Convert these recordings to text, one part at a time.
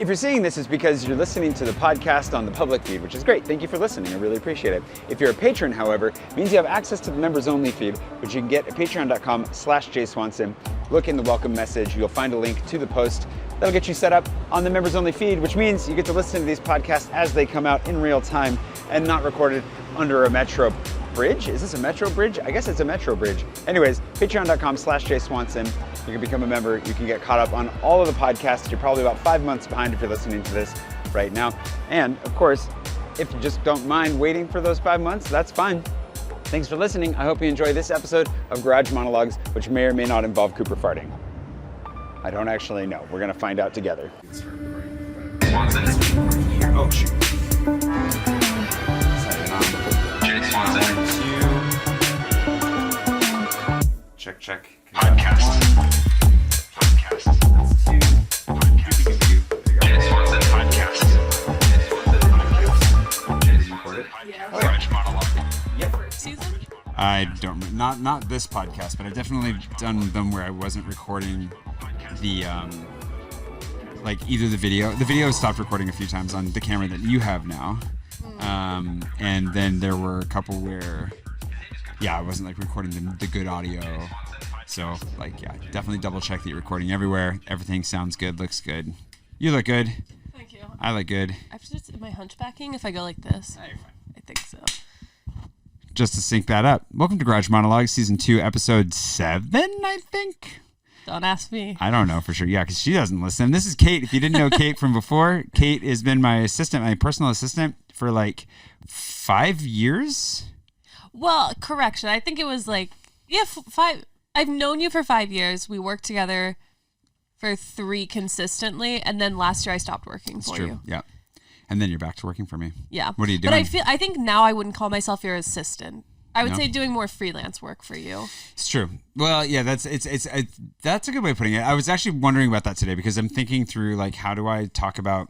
If you're seeing this, it's because you're listening to the podcast on the public feed, which is great. Thank you for listening. I really appreciate it. If you're a patron, however, it means you have access to the members-only feed, which you can get at patreon.com/jswanson. Look in the welcome message. You'll find a link to the post. That'll get you set up on the members-only feed, which means you get to listen to these podcasts as they come out in real time and not recorded under a Metro bridge. Is this a Metro bridge? I guess it's a Metro bridge. Anyways, patreon.com/jswanson. You can become a member. You can get caught up on all of the podcasts. You're probably about 5 months behind if you're listening to this right now. And of course, if you just don't mind waiting for those 5 months, that's fine. Thanks for listening. I hope you enjoy this episode of Garage Monologues, which may or may not involve Cooper farting. I don't actually know. We're gonna find out together. Swanson. Oh shoot. Jay Swanson. Check, check. Podcast. Podcast. That's 2. Podcast. Jay Swanson. Podcast. Jay Swanson. Yeah. Garage Monologue. Season? I don't, not this podcast, but I've definitely done them where I wasn't recording the, like either the video. The video stopped recording a few times on the camera that you have now. And then there were a couple where, yeah, I wasn't like recording the good audio. So like, yeah, definitely double check that you're recording everywhere. Everything sounds good, looks good. You look good. Thank you. I look good. Am I hunchbacking if I go like this? You're fine. I think so. Just to sync that up. Welcome to Garage Monologues, Season 2, Episode 7, I think? Don't ask me. I don't know for sure. Yeah, because she doesn't listen. This is Kate. If you didn't know Kate from before, Kate has been my assistant, my personal assistant for like 5 years. Well, correction. I think it was like, 5. I've known you for 5 years. We worked together for 3 consistently. And then last year I stopped working for you. Yeah. And then you're back to working for me. Yeah. What are you doing? But I think now I wouldn't call myself your assistant. I would No. say doing more freelance work for you. It's true. Well, yeah, that's a good way of putting it. I was actually wondering about that today because I'm thinking through like how do I talk about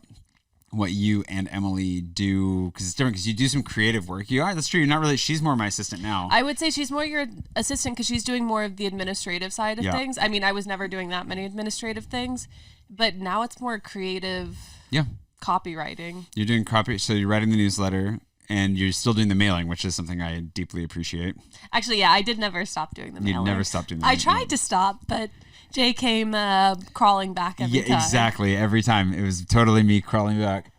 what you and Emily do, because it's different because you do some creative work. You are, that's true. You're not really, she's more my assistant now. I would say she's more your assistant because she's doing more of the administrative side of Yeah. things. I mean, I was never doing that many administrative things, but now it's more creative Yeah. copywriting. You're doing copy, so you're writing the newsletter and you're still doing the mailing, which is something I deeply appreciate. Actually, yeah, I did never stop doing the You mailing. never stopped doing the I tried to stop, but Jay came crawling back every time. Exactly. Every time. It was totally me crawling back.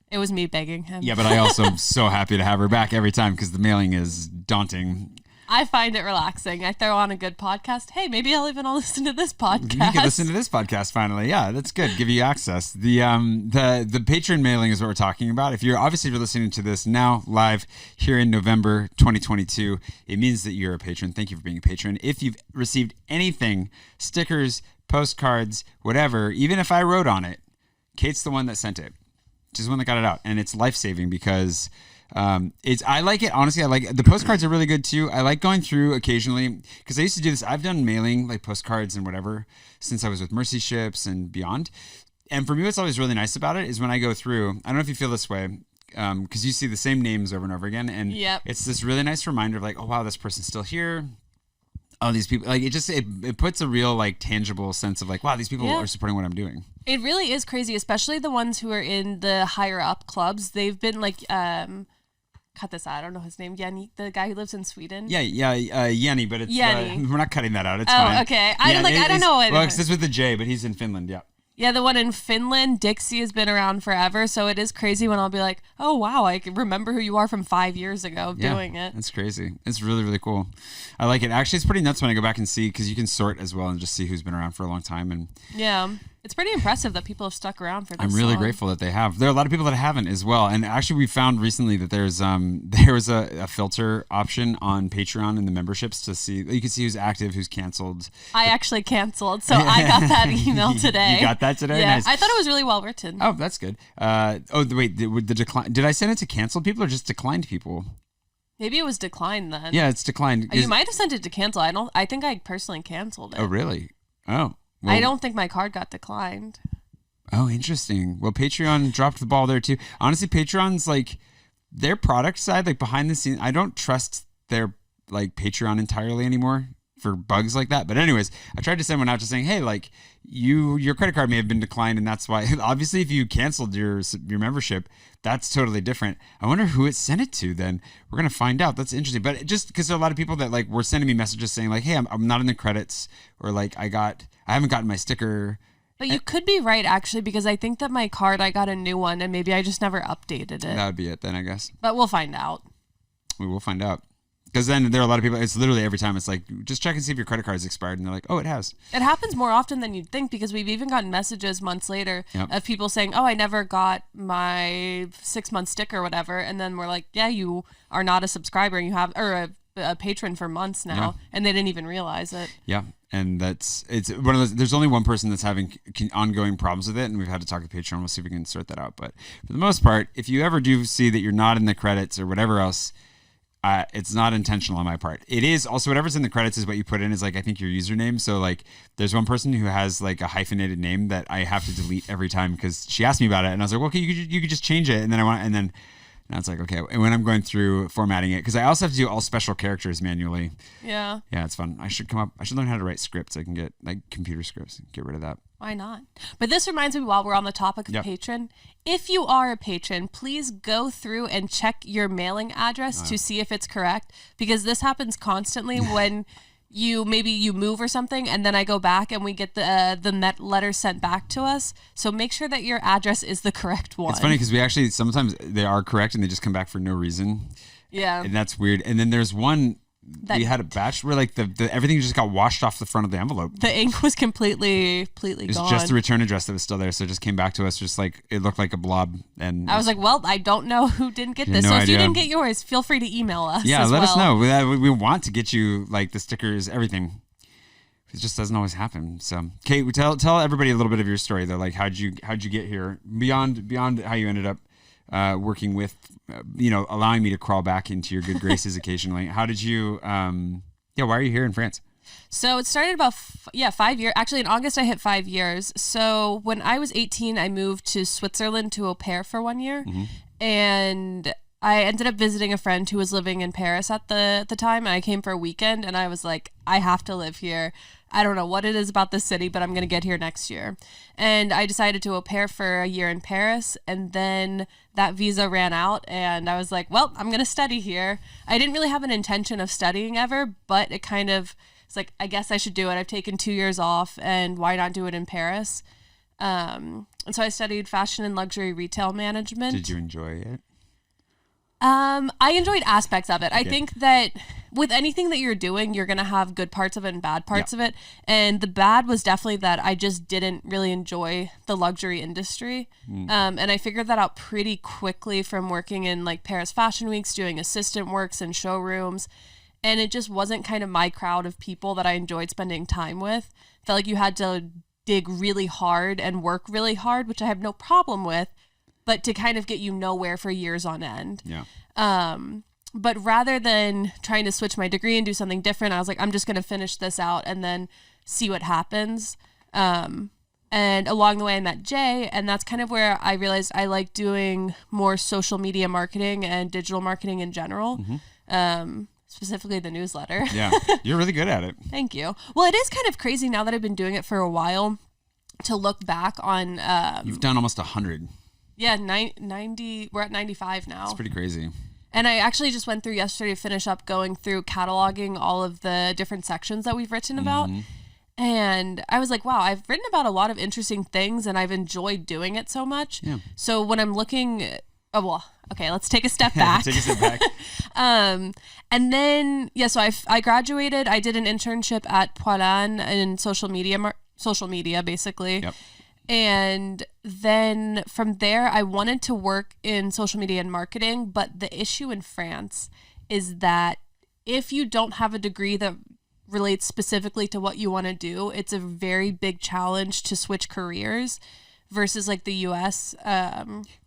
It was me begging him. Yeah, but I also am so happy to have her back every time because the mailing is daunting. I find it relaxing. I throw on a good podcast. Hey, maybe I'll listen to this podcast. You can listen to this podcast finally. Yeah, that's good. Give you access. The patron mailing is what we're talking about. If you're listening to this now live here in November 2022, it means that you're a patron. Thank you for being a patron. If you've received anything, stickers, postcards, whatever, even if I wrote on it, Kate's the one that sent it. She's the one that got it out, and it's life-saving because I like it. Honestly, I like it. The postcards are really good too. I like going through occasionally because I used to do this. I've done mailing like postcards and whatever since I was with Mercy Ships and beyond. And for me, what's always really nice about it is when I go through, I don't know if you feel this way, because you see the same names over and over again. And Yep. It's this really nice reminder of like, oh, wow, this person's still here. Oh, these people, like it puts a real like tangible sense of like, wow, these people are supporting what I'm doing. It really is crazy, especially the ones who are in the higher up clubs. They've been like, cut this out. I don't know his name. Yanni, the guy who lives in Sweden. Yeah, Yanni, but it's Yanni. we're not cutting that out. It's fine. Oh, okay. I don't know what. Well, it's this with the J, but he's in Finland. Yeah. Yeah, the one in Finland, Dixie, has been around forever. So it is crazy when I'll be like, oh, wow, I can remember who you are from 5 years ago doing it. That's crazy. It's really, really cool. I like it. Actually, it's pretty nuts when I go back and see because you can sort as well and just see who's been around for a long time. And yeah, it's pretty impressive that people have stuck around for this I'm really long. grateful that they have. There are a lot of people that haven't as well. And actually, we found recently that there was a filter option on Patreon in the memberships to see. You can see who's active, who's canceled. I actually canceled, so I got that email today. You got that today? Yeah, Nice. I thought it was really well written. Oh, that's good. Wait, the decline. Did I send it to canceled people or just declined people? Maybe it was declined then. Yeah, it's declined. You might have sent it to cancel. I think I personally canceled it. Oh, really? Oh. Well, I don't think my card got declined. Oh, interesting. Well, Patreon dropped the ball there too. Honestly, Patreon's like their product side, like behind the scenes. I don't trust their like Patreon entirely anymore. for bugs like that. But anyways, I tried to send one out just saying, hey, like your credit card may have been declined, and that's why. Obviously, if you canceled your membership, that's totally different. I wonder who it sent it to. Then we're gonna find out. That's interesting. But just because there are a lot of people that like were sending me messages saying like, hey, I'm not in the credits, or like I haven't gotten my sticker. But you could be right, actually, because I think that my card, I got a new one, and maybe I just never updated it. That would be it then, I guess. But we'll find out. We will find out. Because then there are a lot of people, it's literally every time it's like, just check and see if your credit card is expired. And they're like, oh, it has. It happens more often than you'd think, because we've even gotten messages months later of people saying, oh, I never got my 6-month sticker or whatever. And then we're like, yeah, you are not a subscriber. You have, or a patron for months now. And they didn't even realize it. Yeah. And it's one of those, there's only one person that's having ongoing problems with it. And we've had to talk to Patreon. We'll see if we can sort that out. But for the most part, if you ever do see that you're not in the credits or whatever else, it's not intentional on my part. It is also whatever's in the credits is what you put in is like, I think your username. So like there's one person who has like a hyphenated name that I have to delete every time because she asked me about it. And I was like, well, okay, you could just change it. And then now it's like, okay. And when I'm going through formatting it, because I also have to do all special characters manually. Yeah. Yeah, it's fun. I should learn how to write scripts. I can get like computer scripts and get rid of that. Why not? But this reminds me, while we're on the topic of patron, if you are a patron, please go through and check your mailing address to see if it's correct, because this happens constantly when you move or something, and then I go back and we get the letter sent back to us. So make sure that your address is the correct one. It's funny because we actually sometimes they are correct and they just come back for no reason. Yeah, and that's weird. And then there's one. We had a batch where like the everything just got washed off the front of the envelope. The ink was completely gone. It's just the return address that was still there, so it just came back to us just like it looked like a blob. And I was like, well, I don't know who didn't get this. So if you didn't get yours, feel free to email us. Yeah, let us know. We want to get you like the stickers, everything. It just doesn't always happen. So, Kate, tell everybody a little bit of your story though. Like how'd you get here beyond how you ended up working with, allowing me to crawl back into your good graces occasionally. How did you, why are you here in France? So it started about, 5 years. Actually, in August, I hit 5 years. So when I was 18, I moved to Switzerland to au pair for 1 year. Mm-hmm. And I ended up visiting a friend who was living in Paris at the time. And I came for a weekend and I was like, I have to live here. I don't know what it is about this city, but I'm going to get here next year. And I decided to au pair for a year in Paris. And then that visa ran out and I was like, well, I'm going to study here. I didn't really have an intention of studying ever, but it's like, I guess I should do it. I've taken 2 years off and why not do it in Paris? And so I studied fashion and luxury retail management. Did you enjoy it? I enjoyed aspects of it. I think that with anything that you're doing, you're going to have good parts of it and bad parts of it. And the bad was definitely that I just didn't really enjoy the luxury industry. And I figured that out pretty quickly from working in like Paris Fashion Weeks, doing assistant works in showrooms. And it just wasn't kind of my crowd of people that I enjoyed spending time with. Felt like you had to dig really hard and work really hard, which I have no problem with, but to kind of get you nowhere for years on end. Yeah. But rather than trying to switch my degree and do something different, I was like, I'm just going to finish this out and then see what happens. And along the way, I met Jay, and that's kind of where I realized I like doing more social media marketing and digital marketing in general. Mm-hmm. Specifically the newsletter. Yeah, you're really good at it. Thank you. Well, it is kind of crazy now that I've been doing it for a while to look back on. You've done almost 100. Yeah, 90. We're at 95 now. It's pretty crazy. And I actually just went through yesterday to finish up going through cataloging all of the different sections that we've written about. Mm-hmm. And I was like, wow, I've written about a lot of interesting things and I've enjoyed doing it so much. Yeah. So when I'm looking, okay, let's take a step back. Take a step back. And then, so I graduated. I did an internship at Poilâne in social media, basically. Yep. And then from there, I wanted to work in social media and marketing. But the issue in France is that if you don't have a degree that relates specifically to what you want to do, it's a very big challenge to switch careers versus like the US.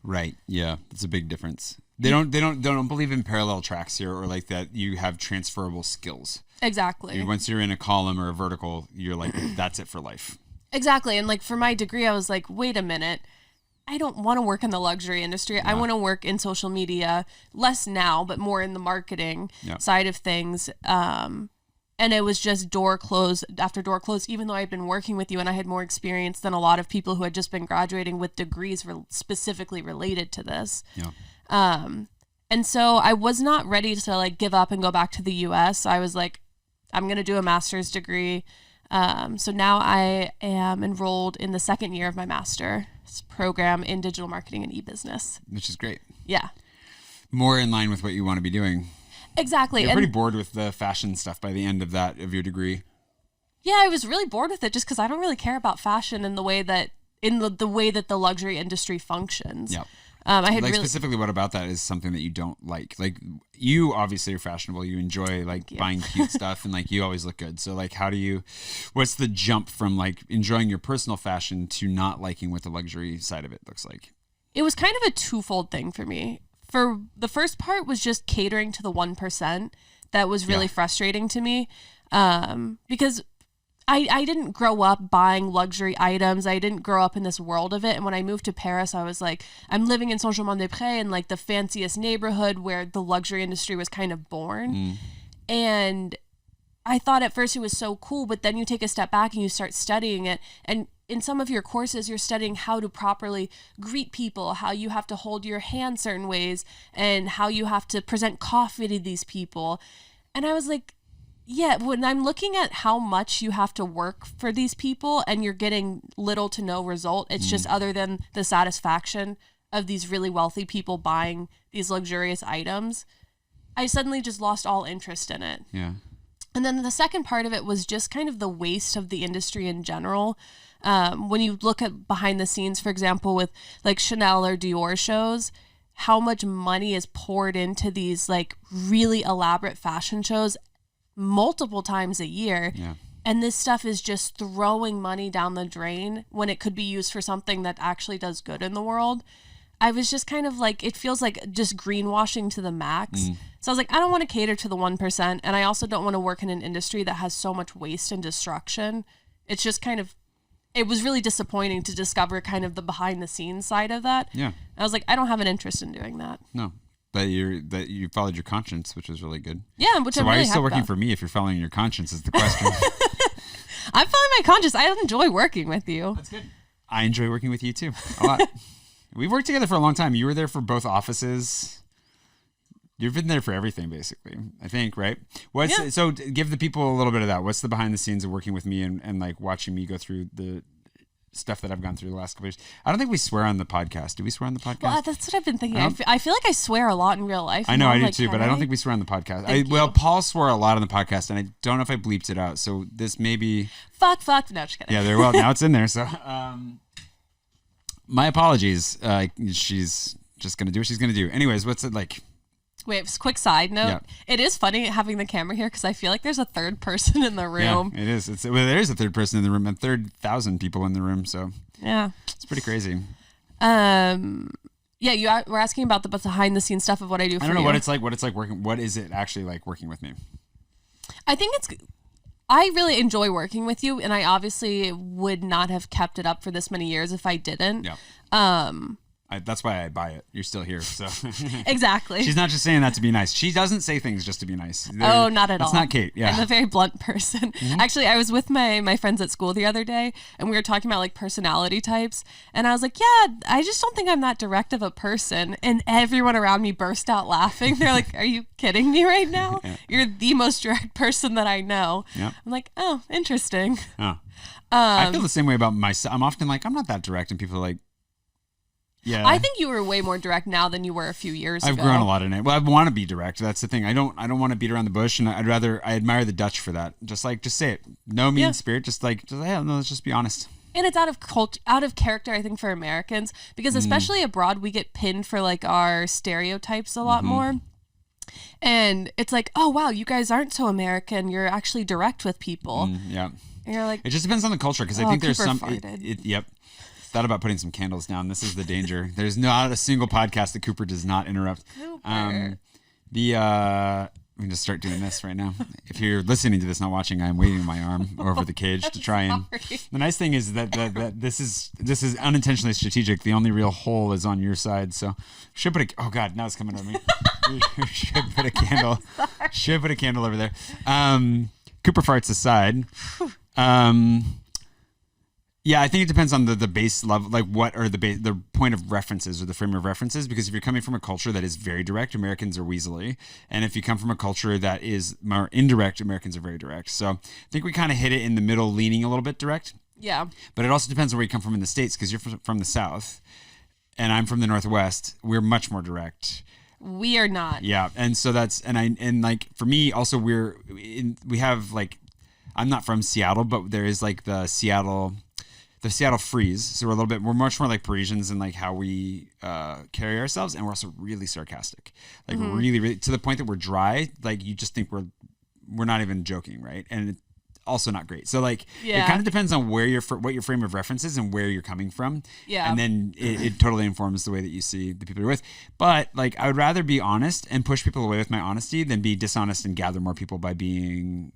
Right. Yeah. That's a big difference. They don't believe in parallel tracks here or like that you have transferable skills. Exactly. Once you're in a column or a vertical, you're like, that's it for life. Exactly. And like for my degree, I was like, wait a minute. I don't want to work in the luxury industry. Yeah. I want to work in social media, less now, but more in the marketing side of things. And it was just door close after door close, even though I'd been working with you and I had more experience than a lot of people who had just been graduating with degrees specifically related to this. Yeah. And so I was not ready to like give up and go back to the US. I was like, I'm going to do a master's degree. So now I am enrolled in the second year of my master's program in digital marketing and e-business. Which is great. Yeah. More in line with what you want to be doing. Exactly. You're pretty bored with the fashion stuff by the end of your degree. Yeah, I was really bored with it just because I don't really care about fashion in the way that the way that the luxury industry functions. Yeah. I had like really specifically, what about that is something that you don't like? Like, you obviously are fashionable. You enjoy like buying cute stuff, and like you always look good. So like, what's the jump from like enjoying your personal fashion to not liking what the luxury side of it looks like? It was kind of a twofold thing for me. For the first part was just catering to the 1%. That was really frustrating to me, because I didn't grow up buying luxury items. I didn't grow up in this world of it. And when I moved to Paris, I was like, I'm living in Saint-Germain-des-Prés in like the fanciest neighborhood where the luxury industry was kind of born. And I thought at first it was so cool, but then you take a step back and you start studying it. And in some of your courses, you're studying how to properly greet people, how you have to hold your hand certain ways, and how you have to present coffee to these people. And I was like, yeah, when I'm looking at how much you have to work for these people and you're getting little to no result, it's just other than the satisfaction of these really wealthy people buying these luxurious items, I suddenly just lost all interest in it. Yeah. And then the second part of it was just kind of the waste of the industry in general. When you look at behind the scenes, for example, with like Chanel or Dior shows, how much money is poured into these like really elaborate fashion shows multiple times a year. Yeah. And this stuff is just throwing money down the drain when it could be used for something that actually does good in the world. I was just kind of like, it feels like just greenwashing to the max. So I was like, I don't want to cater to the 1%. And I also don't want to work in an industry that has so much waste and destruction. It's just kind of, it was really disappointing to discover kind of the behind the scenes side of that. Yeah. I was like, I don't have an interest in doing that. No. But you followed your conscience, which was really good. Yeah, which so I'm why really are you still happy working about. for me if you're following your conscience is the question. I'm following my conscience. I enjoy working with you. That's good. I enjoy working with you too a lot. We've worked together for a long time. You were there for both offices. You've been there for everything, basically, I think, right? So give the people a little bit of that. What's the behind the scenes of working with me and like watching me go through the stuff that I've gone through the last couple of years? I don't think we swear on the podcast. Do we swear on the podcast? Well, that's what I've been thinking. I feel like I swear a lot in real life. I know, I do like, too, but I don't think we swear on the podcast. Thank Well, you. Paul swore a lot on the podcast, and I don't know if I bleeped it out. So this may be... Fuck. No, just kidding. Yeah, there. Well, now it's in there. So my apologies. She's just going to do what she's going to do. Anyways, what's it like? Wait, just quick side note. Yeah. It is funny having the camera here because I feel like there's a third person in the room. Yeah, it is. There is a third person in the room and 3,000 people in the room. So Yeah. it's pretty crazy. Yeah, you were asking about the behind the scenes stuff of what I do for you. I don't know what it's like working. What is it actually like working with me? I think I really enjoy working with you, and I obviously would not have kept it up for this many years if I didn't. Yeah. That's why I buy it. You're still here, so Exactly. she's not just saying that to be nice. She doesn't say things just to be nice. Oh, not at all. That's not Kate. Yeah. I'm a very blunt person. Actually, I was with my friends at school the other day, and we were talking about like personality types, and I was like, yeah, I just don't think I'm that direct of a person. And everyone around me burst out laughing. They're like, are you kidding me right now? Yeah. You're the most direct person that I know. Yep. I'm like, oh, interesting. Oh. I feel the same way about myself. I'm often like, I'm not that direct, and people are like, yeah. I think you were way more direct now than you were a few years ago. I've grown a lot in it. Well, I want to be direct. That's the thing. I don't want to beat around the bush, and I admire the Dutch for that. Just say it. No mean spirit. Just no, let's just be honest. And it's out of character, I think, for Americans, because especially abroad, we get pinned for like our stereotypes a lot more. And it's like, oh wow, you guys aren't so American. You're actually direct with people. Yeah. And you're like, It just depends on the culture, because I think there's Cooper some. farted. Yep. Thought about putting some candles down. This is the danger. There's not a single podcast that Cooper does not interrupt. Cooper. We can just start doing this right now. If you're listening to this, not watching, I'm waving my arm over the cage to try and. Sorry. The nice thing is that this is unintentionally strategic. The only real hole is on your side, so should put a. Oh God, now it's coming on me. should put a candle. Should put a candle over there. Cooper farts aside, yeah, I think it depends on the base level, like what are the point of references or the frame of references. Because if you're coming from a culture that is very direct, Americans are weaselly, and if you come from a culture that is more indirect, Americans are very direct. So I think we kind of hit it in the middle, leaning a little bit direct. Yeah. But it also depends on where you come from in the States, because you're from the South, and I'm from the Northwest. We're much more direct. We are not. Yeah, and so that's and like for me also we have like, I'm not from Seattle, but there is like the Seattle freeze. So we're much more like Parisians in like how we carry ourselves, and we're also really sarcastic, like really, really to the point that we're dry. Like you just think we're not even joking, right? And it's also not great. So like it kind of depends on what your frame of reference is and where you're coming from. Yeah. And then it totally informs the way that you see the people you're with. But like I would rather be honest and push people away with my honesty than be dishonest and gather more people by being,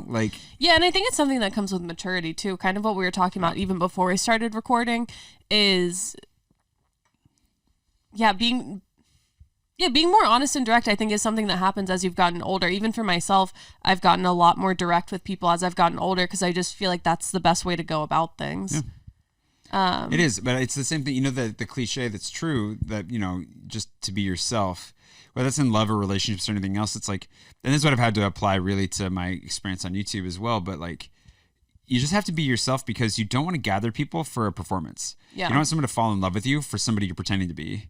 like. Yeah, and I think it's something that comes with maturity too. Kind of what we were talking about even before we started recording is being more honest and direct, I think, is something that happens as you've gotten older. Even for myself, I've gotten a lot more direct with people as I've gotten older, because I just feel like that's the best way to go about things. Yeah. It is, but it's the same thing. The cliche that's true, that, just to be yourself, whether that's in love or relationships or anything else, it's like, and this is what I've had to apply really to my experience on YouTube as well, but like, you just have to be yourself, because you don't want to gather people for a performance. Yeah. You don't want someone to fall in love with you for somebody you're pretending to be,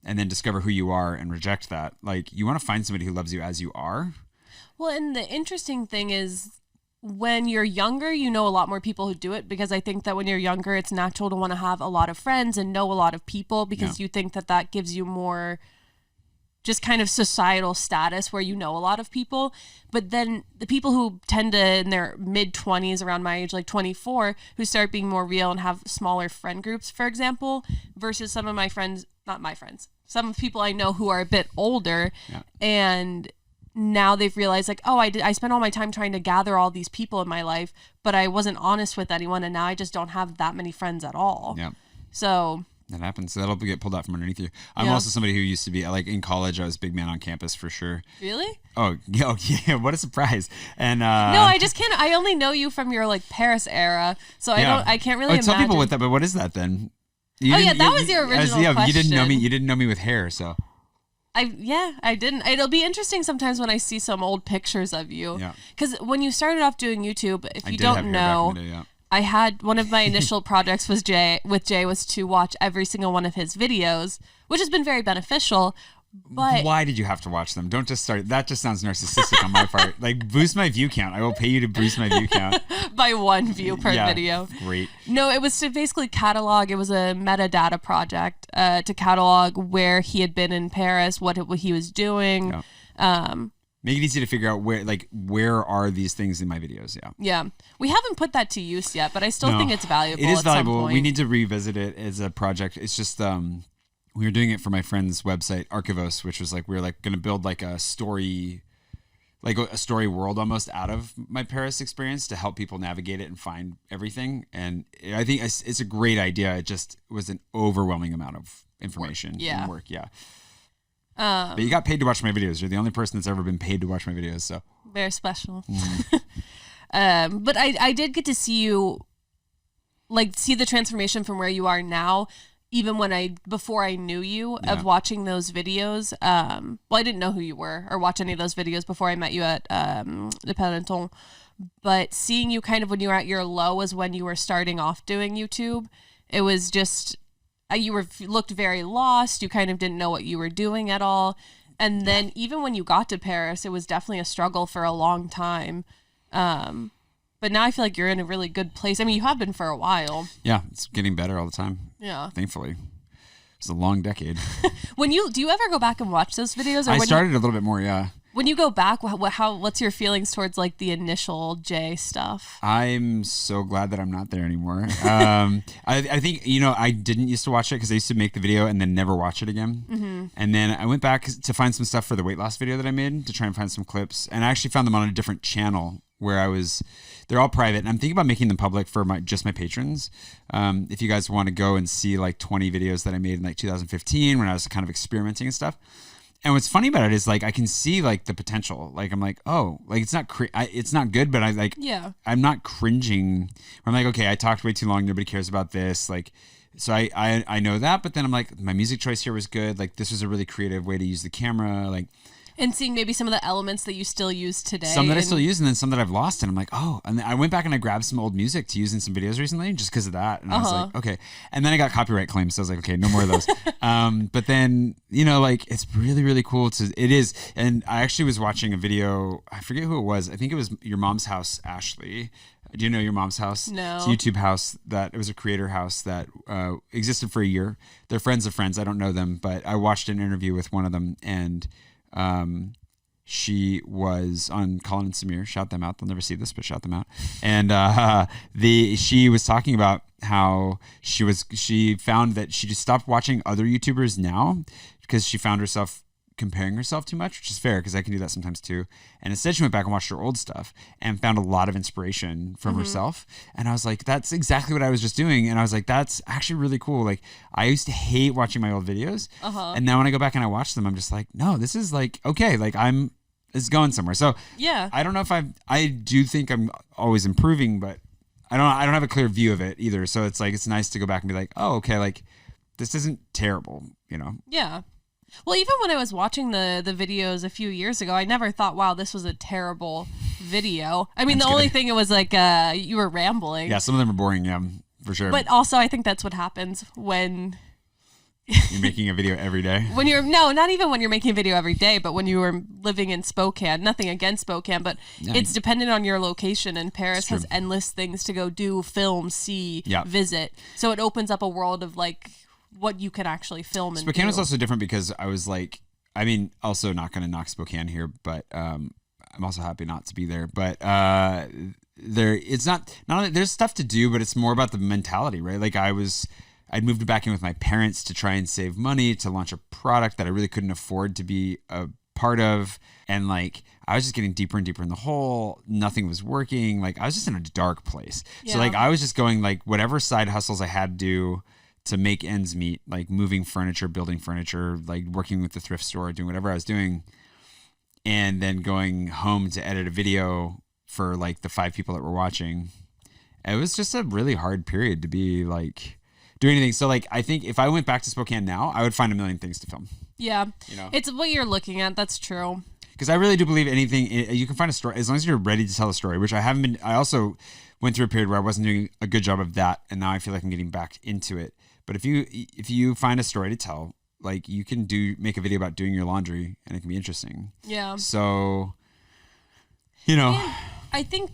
and then discover who you are and reject that. Like, you want to find somebody who loves you as you are. Well, and the interesting thing is, when you're younger, you know a lot more people who do it, because I think that when you're younger, it's natural to want to have a lot of friends and know a lot of people, because you think that gives you more just kind of societal status where you know a lot of people. But then the people who tend to, in their mid-20s, around my age, like 24, who start being more real and have smaller friend groups, for example, versus some of my friends, not my friends, some people I know who are a bit older, and now they've realized like, oh, I spent all my time trying to gather all these people in my life, but I wasn't honest with anyone, and now I just don't have that many friends at all. Yeah. So that happens. That'll get pulled out from underneath you. I'm also somebody who used to be like in college. I was a big man on campus for sure. Really? Oh yeah! What a surprise! And no, I just can't. I only know you from your like Paris era, so I can't really imagine. Tell people what that. But what is that then? That was your original question. You didn't know me. You didn't know me with hair, so. I didn't. It'll be interesting sometimes when I see some old pictures of you. Yeah. Because when you started off doing YouTube, if you don't know, I had one of my initial projects with Jay was to watch every single one of his videos, which has been very beneficial. But why did you have to watch them? Don't just start. That just sounds narcissistic on my part. Like, boost my view count. I will pay you to boost my view count. By 1 view per video. Great. No, it was to basically catalog. It was a metadata project to catalog where he had been in Paris, what he was doing. Yeah. Make it easy to figure out where are these things in my videos. Yeah. Yeah. We haven't put that to use yet, but I still think it's valuable. It is at valuable. Some point. We need to revisit it as a project. It's just we were doing it for my friend's website, Archivos, which was like we were like going to build like a story world almost out of my Paris experience to help people navigate it and find everything. And I think it's a great idea. It just was an overwhelming amount of information and work. Yeah. But you got paid to watch my videos. You're the only person that's ever been paid to watch my videos. So very special. But I did get to see you, like, see the transformation from where you are now. Even before I knew you, of watching those videos. Well, I didn't know who you were or watch any of those videos before I met you at Le Peloton. But seeing you kind of when you were at your low is when you were starting off doing YouTube. It was just, you looked very lost. You kind of didn't know what you were doing at all. And then even when you got to Paris, it was definitely a struggle for a long time. But now I feel like you're in a really good place. I mean, you have been for a while. Yeah, it's getting better all the time. Yeah. Thankfully. It's a long decade. Do you ever go back and watch those videos? Or I started a little bit more, yeah. When you go back, what's your feelings towards like the initial Jay stuff? I'm so glad that I'm not there anymore. I think, I didn't used to watch it because I used to make the video and then never watch it again. Mm-hmm. And then I went back to find some stuff for the weight loss video that I made, to try and find some clips. And I actually found them on a different channel where they're all private. And I'm thinking about making them public for just my patrons. If you guys want to go and see like 20 videos that I made in like 2015 when I was kind of experimenting and stuff. And what's funny about it is like I can see like the potential. Like I'm like, oh, like it's not good, but I like I'm not cringing. I'm like, okay, I talked way too long. Nobody cares about this. Like, so I know that, but then I'm like, my music choice here was good. Like this was a really creative way to use the camera. Like. And seeing maybe some of the elements that you still use today. Some that I still use, and then some that I've lost. And I'm like, oh. And I went back and I grabbed some old music to use in some videos recently just because of that. And I was like, okay. And then I got copyright claims. So I was like, okay, no more of those. But then, you know, like, it's really, really cool it is. And I actually was watching a video. I forget who it was. I think it was Your Mom's House, Ashley. Do you know Your Mom's House? No. It's a YouTube house it was a creator house that existed for a year. They're friends of friends. I don't know them, but I watched an interview with one of them, and she was on Colin and Samir. Shout them out. They'll never see this, but shout them out. And she was talking about how she found that she just stopped watching other YouTubers now because she found herself comparing herself too much, which is fair because I can do that sometimes too. And instead she went back and watched her old stuff and found a lot of inspiration from herself. And I was like, that's exactly what I was just doing. And I was like, that's actually really cool. Like I used to hate watching my old videos. And now when I go back and I watch them, I'm just like, no, this is like, okay, like it's going somewhere. So yeah, I don't know if I do think I'm always improving, but I don't have a clear view of it either. So it's like, it's nice to go back and be like, oh, okay, like this isn't terrible, you know? Yeah. Well, even when I was watching the videos a few years ago, I never thought, wow, this was a terrible video. I mean, the only thing, it was like you were rambling. Yeah, some of them are boring, yeah, for sure. But also, I think that's what happens when... You're making a video every day? Not even when you're making a video every day, but when you were living in Spokane. Nothing against Spokane, but it's dependent on your location, and Paris has endless things to go do, film, see, visit. So it opens up a world of like... what you can actually film. And Spokane was also different because I was like, I mean, also not going to knock Spokane here, but I'm also happy not to be there. But it's not only there's stuff to do, but it's more about the mentality, right? Like I'd moved back in with my parents to try and save money to launch a product that I really couldn't afford to be a part of. And like, I was just getting deeper and deeper in the hole. Nothing was working. Like I was just in a dark place. Yeah. So like, I was just going like whatever side hustles I had to do to make ends meet, like moving furniture, building furniture, like working with the thrift store, doing whatever I was doing, and then going home to edit a video for like the 5 people that were watching. It was just a really hard period to be like doing anything. So like, I think if I went back to Spokane now, I would find a million things to film. Yeah. You know, it's what you're looking at. That's true. Because I really do believe anything, you can find a story as long as you're ready to tell a story, which I haven't been. I also went through a period where I wasn't doing a good job of that, and now I feel like I'm getting back into it. But if you find a story to tell, like you can make a video about doing your laundry and it can be interesting. Yeah. So, you know, and I think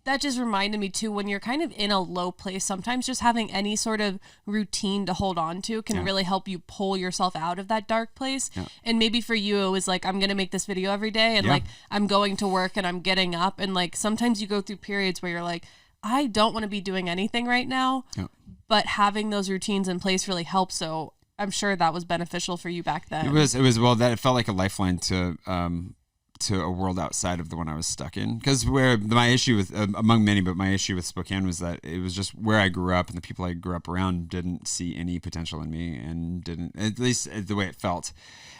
that just reminded me too, when you're kind of in a low place, sometimes just having any sort of routine to hold on to can really help you pull yourself out of that dark place. Yeah. And maybe for you, it was like, I'm going to make this video every day, and like, I'm going to work and I'm getting up, and like, sometimes you go through periods where you're like, I don't want to be doing anything right now. Yeah. But having those routines in place really helps. So I'm sure that was beneficial for you back then. It was well, that it felt like a lifeline to a world outside of the one I was stuck in. Because where my issue with among many, but my issue with Spokane was that it was just where I grew up, and the people I grew up around didn't see any potential in me, and didn't, at least the way it felt.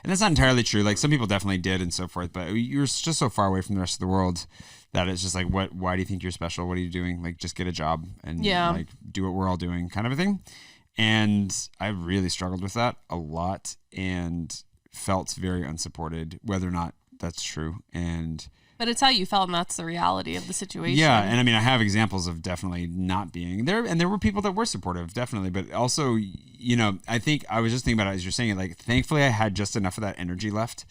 And that's not entirely true. Like some people definitely did and so forth, but you're just so far away from the rest of the world that it's just like, why do you think you're special? What are you doing? Like, just get a job and like do what we're all doing, kind of a thing. And I really struggled with that a lot and felt very unsupported, whether or not that's true. But it's how you felt, and that's the reality of the situation. Yeah, and I mean, I have examples of definitely not being there, and there were people that were supportive, definitely. But also, you know, I think I was just thinking about it as you're saying it. Like, thankfully, I had just enough of that energy left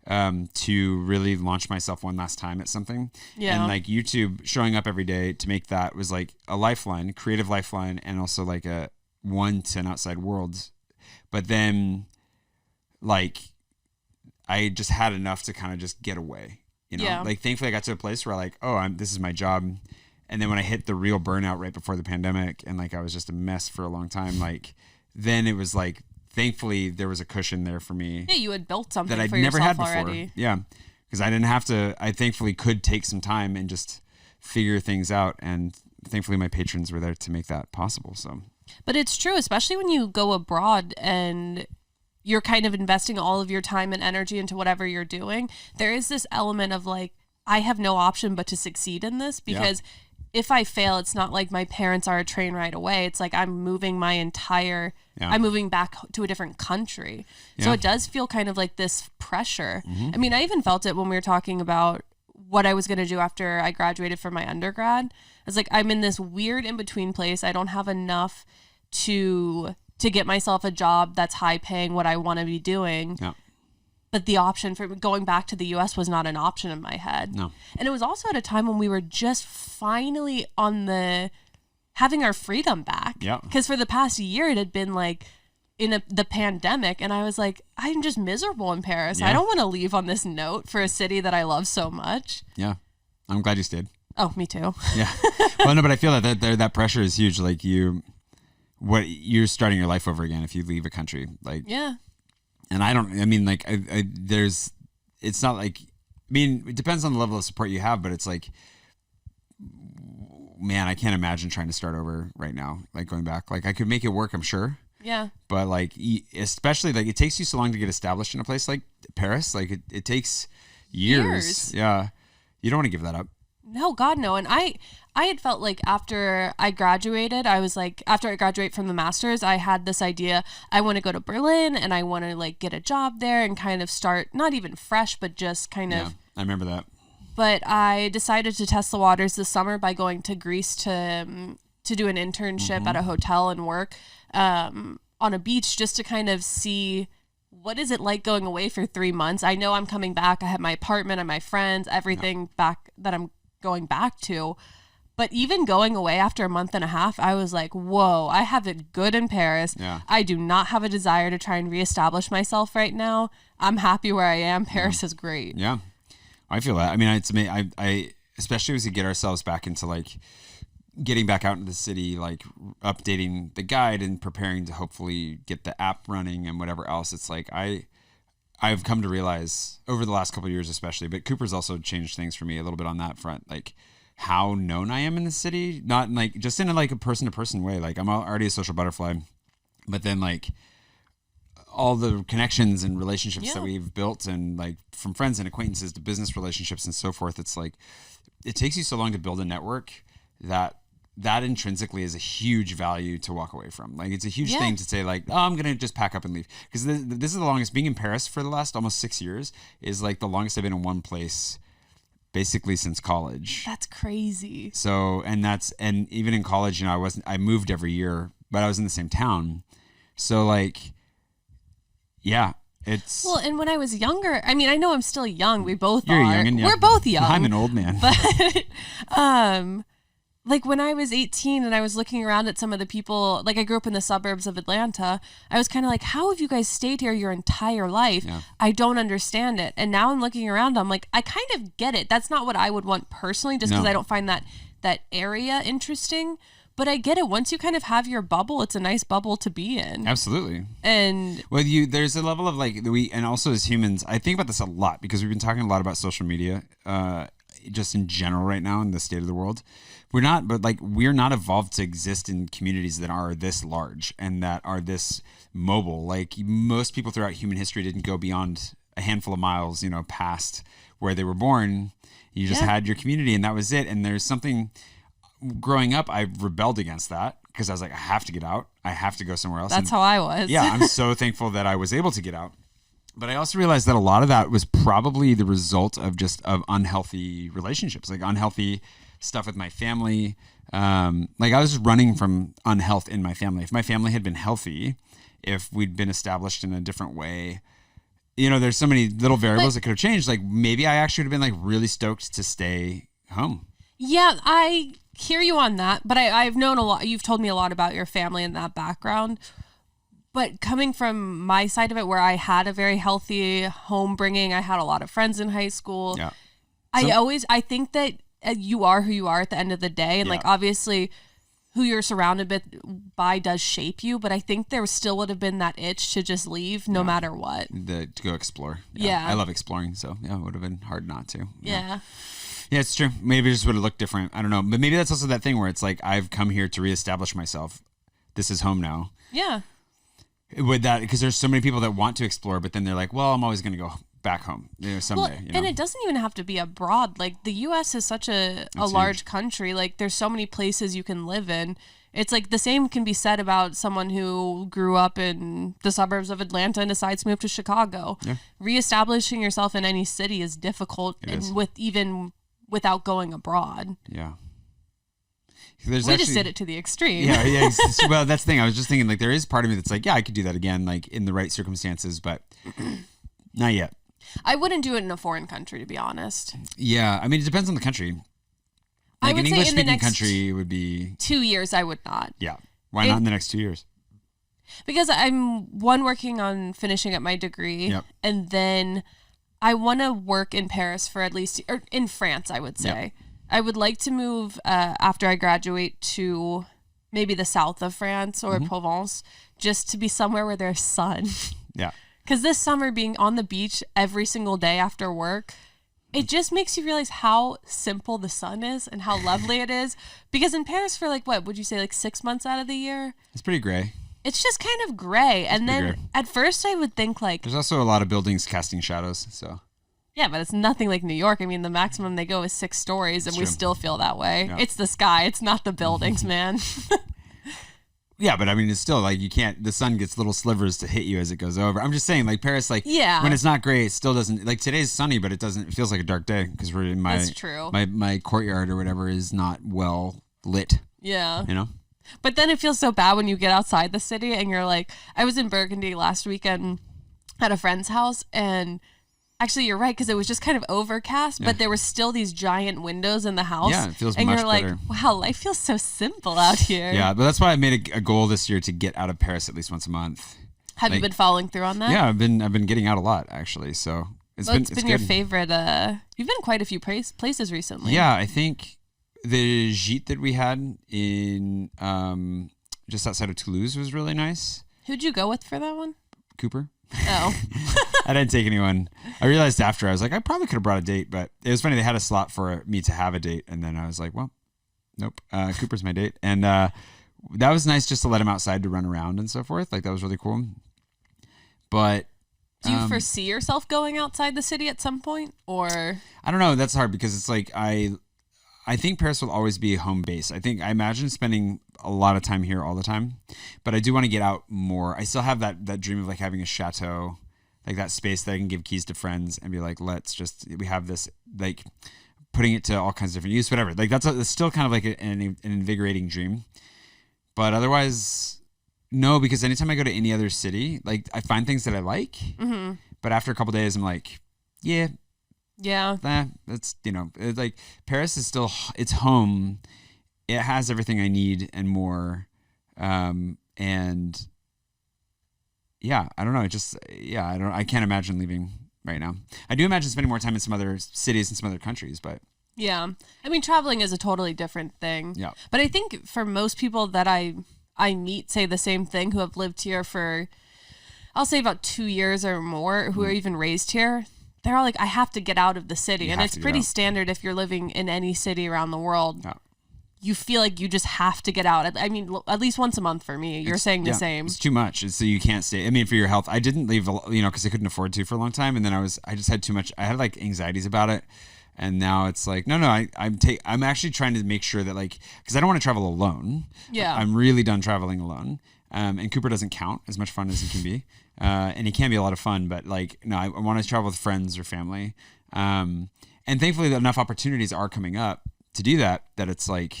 to really launch myself one last time at something. Yeah. And like YouTube showing up every day to make that was like a lifeline, creative lifeline, and also like a one to an outside world. But then, like, I just had enough to kind of just get away. You know, like thankfully I got to a place where like, oh, this is my job. And then when I hit the real burnout right before the pandemic, and like I was just a mess for a long time, like then it was like, thankfully there was a cushion there for me. Yeah, you had built something that I'd for never had before. Already. Yeah, because I didn't have to. I thankfully could take some time and just figure things out, and thankfully my patrons were there to make that possible. So, but it's true, especially when you go abroad and you're kind of investing all of your time and energy into whatever you're doing, there is this element of like, I have no option but to succeed in this, because if I fail, it's not like my parents are a train ride away. It's like I'm moving I'm moving back to a different country. So it does feel kind of like this pressure. I mean, I even felt it when we were talking about what I was going to do after I graduated from my undergrad. It's like, I'm in this weird in-between place. I don't have enough to get myself a job that's high paying what I want to be doing. Yeah. But the option for going back to the US was not an option in my head. No. And it was also at a time when we were just finally having our freedom back. Yeah. Because for the past year, it had been like in the pandemic. And I was like, I'm just miserable in Paris. Yeah. I don't want to leave on this note for a city that I love so much. Yeah. I'm glad you stayed. Oh, me too. Yeah. Well, no, but I feel that pressure is huge. Like you're starting your life over again if you leave a country. Like, yeah. And it's not like, it depends on the level of support you have, but it's like, man, I can't imagine trying to start over right now. Like going back, like I could make it work, I'm sure. Yeah. But like, especially like it takes you so long to get established in a place like Paris. Like it takes years. Yeah. You don't want to give that up. No, God, no. And I had felt like after I graduated, I was like, after I graduate from the master's, I had this idea, I want to go to Berlin and I want to like get a job there and kind of start, not even fresh, but just kind of. I remember that. But I decided to test the waters this summer by going to Greece to do an internship at a hotel and work on a beach, just to kind of see what is it like going away for 3 months. I know I'm coming back. I have my apartment and my friends, everything back that I'm going back to. But even going away after a month and a half, I was like, whoa, I have it good in Paris. Yeah. I do not have a desire to try and reestablish myself right now. I'm happy where I am. Paris is great. Yeah. I feel that. I mean, it's amazing. I especially as we get ourselves back into like getting back out into the city, like updating the guide and preparing to hopefully get the app running and whatever else. It's like I've come to realize over the last couple of years, especially, but Cooper's also changed things for me a little bit on that front. Like how known I am in the city, not like just in like a person to person way. Like I'm already a social butterfly, but then like all the connections and relationships that we've built, and like from friends and acquaintances to business relationships and so forth. It's like, it takes you so long to build a network that intrinsically is a huge value to walk away from. Like it's a huge thing to say like, oh, I'm going to just pack up and leave. Because this is the longest, being in Paris for the last almost 6 years is like the longest I've been in one place basically since college. That's crazy. So, and even in college, I moved every year, but I was in the same town. So like, yeah, it's... Well, and when I was younger, I mean, I know I'm still young. We both You're are. Young and young. We're both young. I'm an old man. But, like when I was 18 and I was looking around at some of the people, like I grew up in the suburbs of Atlanta, I was kind of like, how have you guys stayed here your entire life? Yeah. I don't understand it. And now I'm looking around, I'm like, I kind of get it. That's not what I would want personally, just because I don't find that area interesting. But I get it. Once you kind of have your bubble, it's a nice bubble to be in. Absolutely. And well, there's a level of like and also as humans, I think about this a lot because we've been talking a lot about social media, just in general right now in the state of the world. We're not evolved to exist in communities that are this large and that are this mobile. Like most people throughout human history didn't go beyond a handful of miles, past where they were born. You just had your community and that was it. And there's something. Growing up, I rebelled against that because I was like, I have to get out. I have to go somewhere else. That's how I was. Yeah, I'm so thankful that I was able to get out. But I also realized that a lot of that was probably the result of unhealthy relationships, like unhealthy stuff with my family. Like I was just running from unhealth in my family. If my family had been healthy, if we'd been established in a different way, there's so many little variables that could have changed. Like maybe I actually would have been like really stoked to stay home. Yeah, I hear you on that, but I've known a lot. You've told me a lot about your family and that background. But coming from my side of it, where I had a very healthy home bringing, I had a lot of friends in high school. Yeah. I think that you are who you are at the end of the day. And like, obviously who you're surrounded by does shape you. But I think there still would have been that itch to just leave no matter what. To go explore. Yeah. I love exploring. So yeah, it would have been hard not to. Yeah. Yeah, it's true. Maybe it just would have looked different. I don't know. But maybe that's also that thing where it's like, I've come here to reestablish myself. This is home now. Yeah. Would that, because there's so many people that want to explore, but then they're like, well, I'm always going to go back home, someday. And it doesn't even have to be abroad. Like the U.S. is such a large country. Like there's so many places you can live in. It's like the same can be said about someone who grew up in the suburbs of Atlanta and decides to move to Chicago. Yeah. Reestablishing yourself in any city is difficult, without going abroad. Yeah. We just did it to the extreme. Yeah. Well, that's the thing. I was just thinking, like, there is part of me that's like, yeah, I could do that again, like in the right circumstances, but not yet. I wouldn't do it in a foreign country, to be honest. Yeah, I mean, it depends on the country. Like I would an say English-speaking country would be 2 years. I would not. Yeah, why not in the next 2 years? Because I'm working on finishing up my degree, and then I want to work in Paris for at least, or in France, I would say. Yep. I would like to move after I graduate to maybe the south of France or Provence, just to be somewhere where there's sun. Yeah. Because this summer, being on the beach every single day after work, it just makes you realize how simple the sun is and how lovely it is. Because in Paris, for like, what would you say, like 6 months out of the year? It's pretty gray. It's just kind of gray. And then at first I would think like... There's also a lot of buildings casting shadows, so... Yeah, but it's nothing like New York. I mean, the maximum they go is 6 stories, and we still feel that way. Yeah. It's the sky. It's not the buildings, man. Yeah, but I mean, it's still like you can't, the sun gets little slivers to hit you as it goes over. I'm just saying, like Paris, like when it's not gray, it still doesn't, like today's sunny, but it feels like a dark day because we're in That's true. my courtyard or whatever is not well lit. Yeah. You know? But then it feels so bad when you get outside the city and you're like, I was in Burgundy last weekend at a friend's house, and actually, you're right, because it was just kind of overcast, but there were still these giant windows in the house. Yeah, it feels and much you're like, better. wow, life feels so simple out here. Yeah, but that's why I made a goal this year to get out of Paris at least once a month. Have you been following through on that? Yeah, I've been getting out a lot, actually. So it's been your favorite. You've been quite a few places recently. Yeah, I think the gîte that we had in just outside of Toulouse was really nice. Who'd you go with for that one? Cooper. Oh. I didn't take anyone. I realized after, I was like, I probably could have brought a date, but it was funny. They had a slot for me to have a date. And then I was like, well, nope. Cooper's my date. And that was nice just to let him outside to run around and so forth. Like that was really cool. But do you foresee yourself going outside the city at some point, or? I don't know. That's hard because it's like, I think Paris will always be a home base. I imagine spending a lot of time here all the time, but I do want to get out more. I still have that dream of like having a chateau, like that space that I can give keys to friends and be like, we have this, like putting it to all kinds of different use, whatever. Like that's still kind of like an invigorating dream. But otherwise, no, because anytime I go to any other city, like I find things that I like, but after a couple days, I'm like, yeah, that's, it's like Paris is still, it's home. It has everything I need and more. And yeah, I don't know. I can't imagine leaving right now. I do imagine spending more time in some other cities and some other countries, but. Yeah. I mean, traveling is a totally different thing. Yeah. But I think for most people that I meet say the same thing, who have lived here for, I'll say about 2 years or more, who are even raised here. They're all like, I have to get out of the city. And it's pretty standard if you're living in any city around the world. Yeah. You feel like you just have to get out. I mean, at least once a month for me. You're saying the same. It's too much. So you can't stay. I mean, for your health, I didn't leave, because I couldn't afford to for a long time. And then I just had too much. I had like anxieties about it. And now it's like, no, I'm actually trying to make sure that like, because I don't want to travel alone. Yeah. I'm really done traveling alone. And Cooper doesn't count as much fun as he can be. And he can be a lot of fun, but like, no, I want to travel with friends or family. And thankfully enough opportunities are coming up to do that it's like,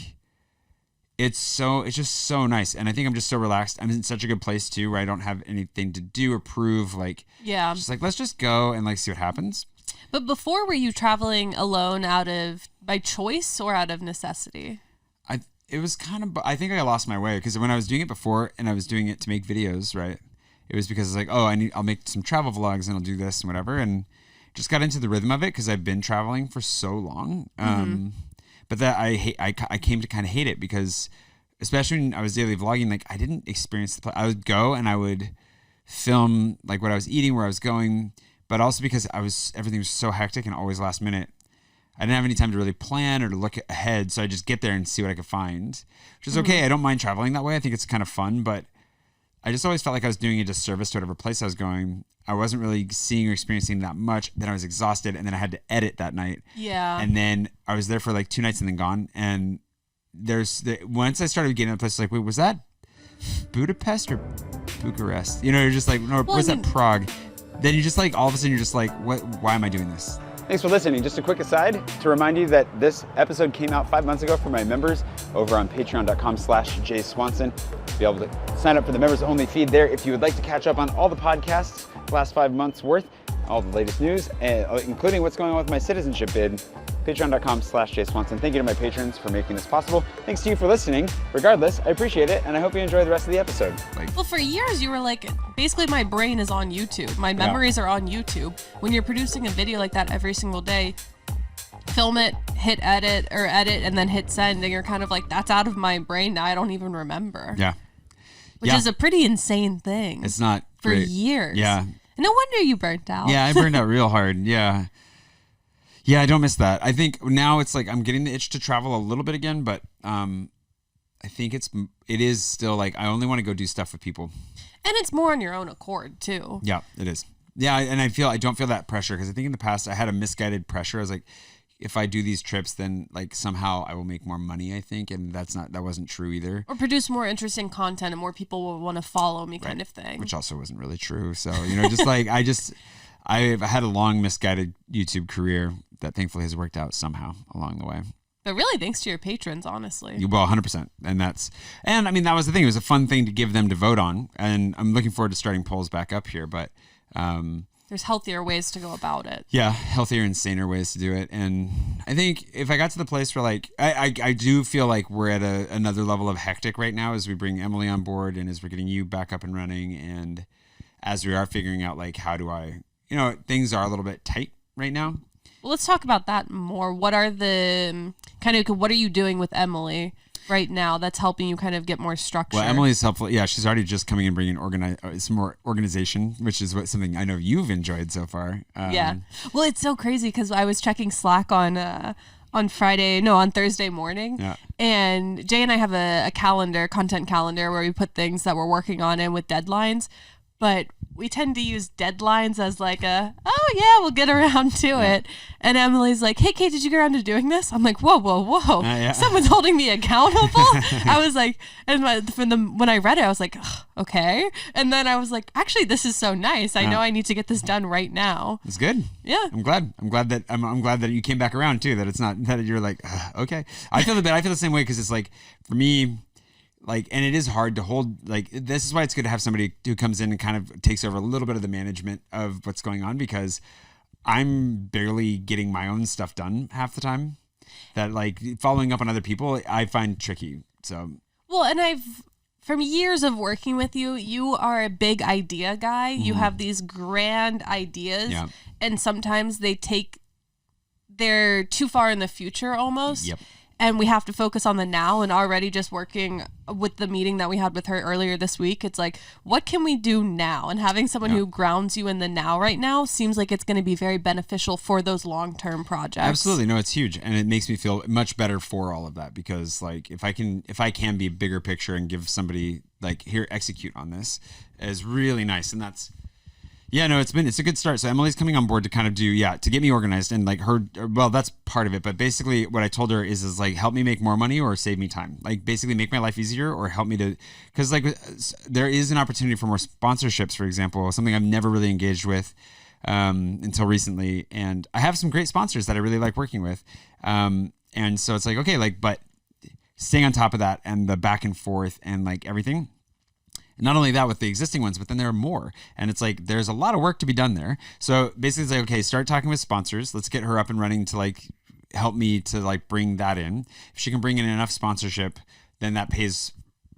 it's just so nice. And I think I'm just so relaxed. I'm in such a good place too, where I don't have anything to do or prove. Like, yeah, just like, let's just go and like see what happens. But before, were you traveling alone by choice or out of necessity? It was kind of, I think I lost my way because when I was doing it before and I was doing it to make videos, right? It was because it's like, oh, I'll make some travel vlogs and I'll do this and whatever. And just got into the rhythm of it because I've been traveling for so long. But that I came to kind of hate it because, especially when I was daily vlogging, like I didn't experience I would go and I would film like what I was eating, where I was going, but also because everything was so hectic and always last minute. I didn't have any time to really plan or to look ahead, so I just get there and see what I could find, which is okay. I don't mind traveling that way. I think it's kind of fun, but I just always felt like I was doing a disservice to whatever place I was going. I wasn't really seeing or experiencing that much. Then I was exhausted, and then I had to edit that night. Yeah. And then I was there for like 2 nights and then gone. And once I started getting to the place, like, wait, was that Budapest or Bucharest? You know, you're just like, no, was that Prague? Then you just like, all of a sudden you're just like, what? Why am I doing this? Thanks for listening. Just a quick aside to remind you that this episode came out 5 months ago for my members over on patreon.com/JSwanson. Be able to sign up for the members only feed there if you would like to catch up on all the podcasts the last 5 months worth, all the latest news, including what's going on with my citizenship bid. Patreon.com/JSwanson. Thank you to my patrons for making this possible. Thanks to you for listening. Regardless, I appreciate it, and I hope you enjoy the rest of the episode. Well, for years you were like, basically my brain is on YouTube. My memories are on YouTube. When you're producing a video like that every single day, film it, hit edit, and then hit send, and you're kind of like, that's out of my brain now. I don't even remember. Yeah. Which is a pretty insane thing. It's not for great. years. Yeah. No wonder you burnt out. Yeah, I burned out real hard. Yeah. Yeah, I don't miss that. I think now it's like I'm getting the itch to travel a little bit again, but I think it is still like I only want to go do stuff with people. And it's more on your own accord too. Yeah, it is. Yeah, and I don't feel that pressure because I think in the past I had a misguided pressure. I was like, if I do these trips, then like somehow I will make more money, I think, and that wasn't true either. Or produce more interesting content and more people will want to follow me, kind of thing. Which also wasn't really true. So, just like I've had a long misguided YouTube career that thankfully has worked out somehow along the way. But really, thanks to your patrons, honestly. Well, 100%. And I mean, that was the thing. It was a fun thing to give them to vote on. And I'm looking forward to starting polls back up here. But there's healthier ways to go about it. Yeah, healthier and saner ways to do it. And I think if I got to the place where like, I do feel like we're at another level of hectic right now as we bring Emily on board and as we're getting you back up and running. And as we are figuring out like, how do I, things are a little bit tight right now. Well, let's talk about that more. What are what are you doing with Emily right now that's helping you kind of get more structure? Well, Emily's helpful. Yeah, she's already just coming and bringing some more organization, which is something I know you've enjoyed so far. Yeah. Well, it's so crazy because I was checking Slack on Thursday morning. Yeah. And Jay and I have a content calendar where we put things that we're working on in with deadlines. But we tend to use deadlines as like we'll get around to it. And Emily's like, hey, Kate, did you get around to doing this? I'm like, whoa. Yeah. Someone's holding me accountable. I was like, and when I read it, I was like, okay. And then I was like, actually, this is so nice. I know I need to get this done right now. It's good. Yeah. I'm glad that you came back around too, that it's not that you're like, okay. I feel the same way because it's like, for me, like, and it is hard to hold, like, this is why it's good to have somebody who comes in and kind of takes over a little bit of the management of what's going on, because I'm barely getting my own stuff done half the time. That, like, following up on other people, I find tricky. So, well, and from years of working with you, you are a big idea guy. You have these grand ideas, and sometimes they're too far in the future almost. Yep. And we have to focus on the now, and already just working with the meeting that we had with her earlier this week, it's like, what can we do now? And having someone who grounds you in the now right now seems like it's going to be very beneficial for those long-term projects. Absolutely. No, it's huge. And it makes me feel much better for all of that, because like, if I can be bigger picture and give somebody like, here, execute on this, is really nice. And that's, it's a good start. So Emily's coming on board to kind of to get me organized, and like that's part of it. But basically what I told her is like, help me make more money or save me time. Like, basically make my life easier or help me to, because like there is an opportunity for more sponsorships, for example, something I've never really engaged with until recently. And I have some great sponsors that I really like working with. And so it's like, okay, like, but staying on top of that and the back and forth and like everything. Not only that with the existing ones, but then there are more. And it's like, there's a lot of work to be done there. So basically it's like, okay, start talking with sponsors. Let's get her up and running to like help me to like bring that in. If she can bring in enough sponsorship, then that pays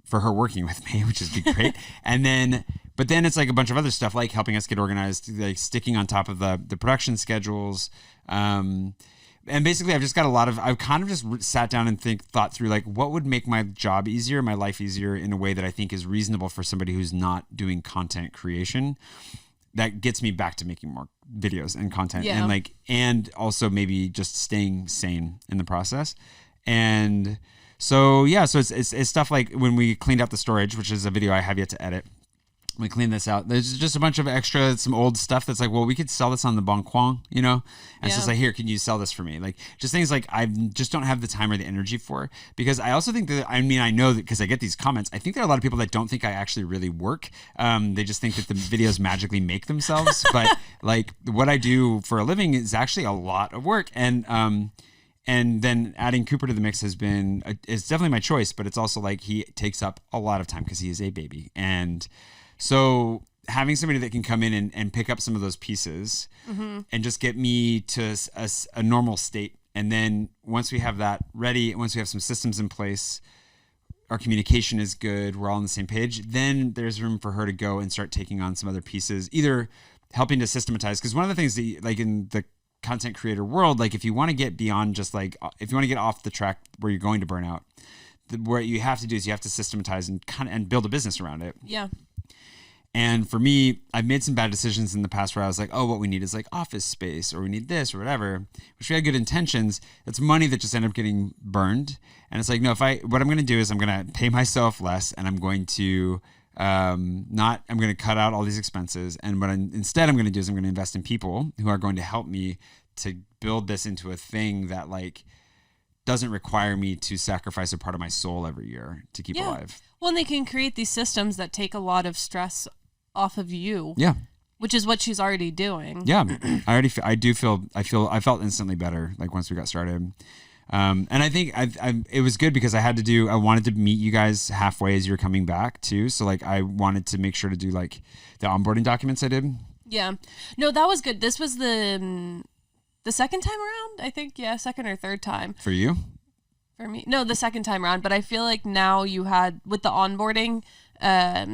for her working with me, which is great. But then it's like a bunch of other stuff, like helping us get organized, like sticking on top of the production schedules. And basically I've kind of just sat down and thought through like, what would make my job easier, my life easier in a way that I think is reasonable for somebody who's not doing content creation, that gets me back to making more videos and content, and also maybe just staying sane in the process. And so, so it's stuff like when we cleaned out the storage, which is a video I have yet to edit. We clean this out. There's just a bunch of extra, some old stuff that's like, well, we could sell this on the Bon Coin, you know? And so it's like, here, can you sell this for me? Like, just things like I just don't have the time or the energy for. Because I also think that, I mean, I know that because I get these comments, I think there are a lot of people that don't think I actually really work. They just think that the videos magically make themselves. But like, what I do for a living is actually a lot of work. And then adding Cooper to the mix has been, it's definitely my choice, but it's also like he takes up a lot of time because he is a baby. And so having somebody that can come in and pick up some of those pieces and just get me to a normal state. And then once we have that ready, once we have some systems in place, our communication is good, we're all on the same page, then there's room for her to go and start taking on some other pieces, either helping to systematize. Because one of the things that, like in the content creator world, like if you want to get beyond just like, if you want to get off the track where you're going to burn out, what you have to do is you have to systematize and build a business around it. Yeah. And for me, I've made some bad decisions in the past where I was like, oh, what we need is like office space, or we need this or whatever, which we had good intentions. It's money that just ended up getting burned. And it's like, no, what I'm going to do is I'm going to pay myself less, and I'm going to I'm going to cut out all these expenses. And what instead I'm going to do is I'm going to invest in people who are going to help me to build this into a thing that like doesn't require me to sacrifice a part of my soul every year to keep alive. Well, and they can create these systems that take a lot of stress off of you. Yeah. Which is what she's already doing. Yeah. I felt instantly better. Like once we got started. And I think it was good because I wanted to meet you guys halfway as you were coming back too. So like I wanted to make sure to do like the onboarding documents I did. Yeah. No, that was good. This was the second time around, I think. Yeah. Second or third time. For you? For me. No, the second time around. But I feel like now you had with the onboarding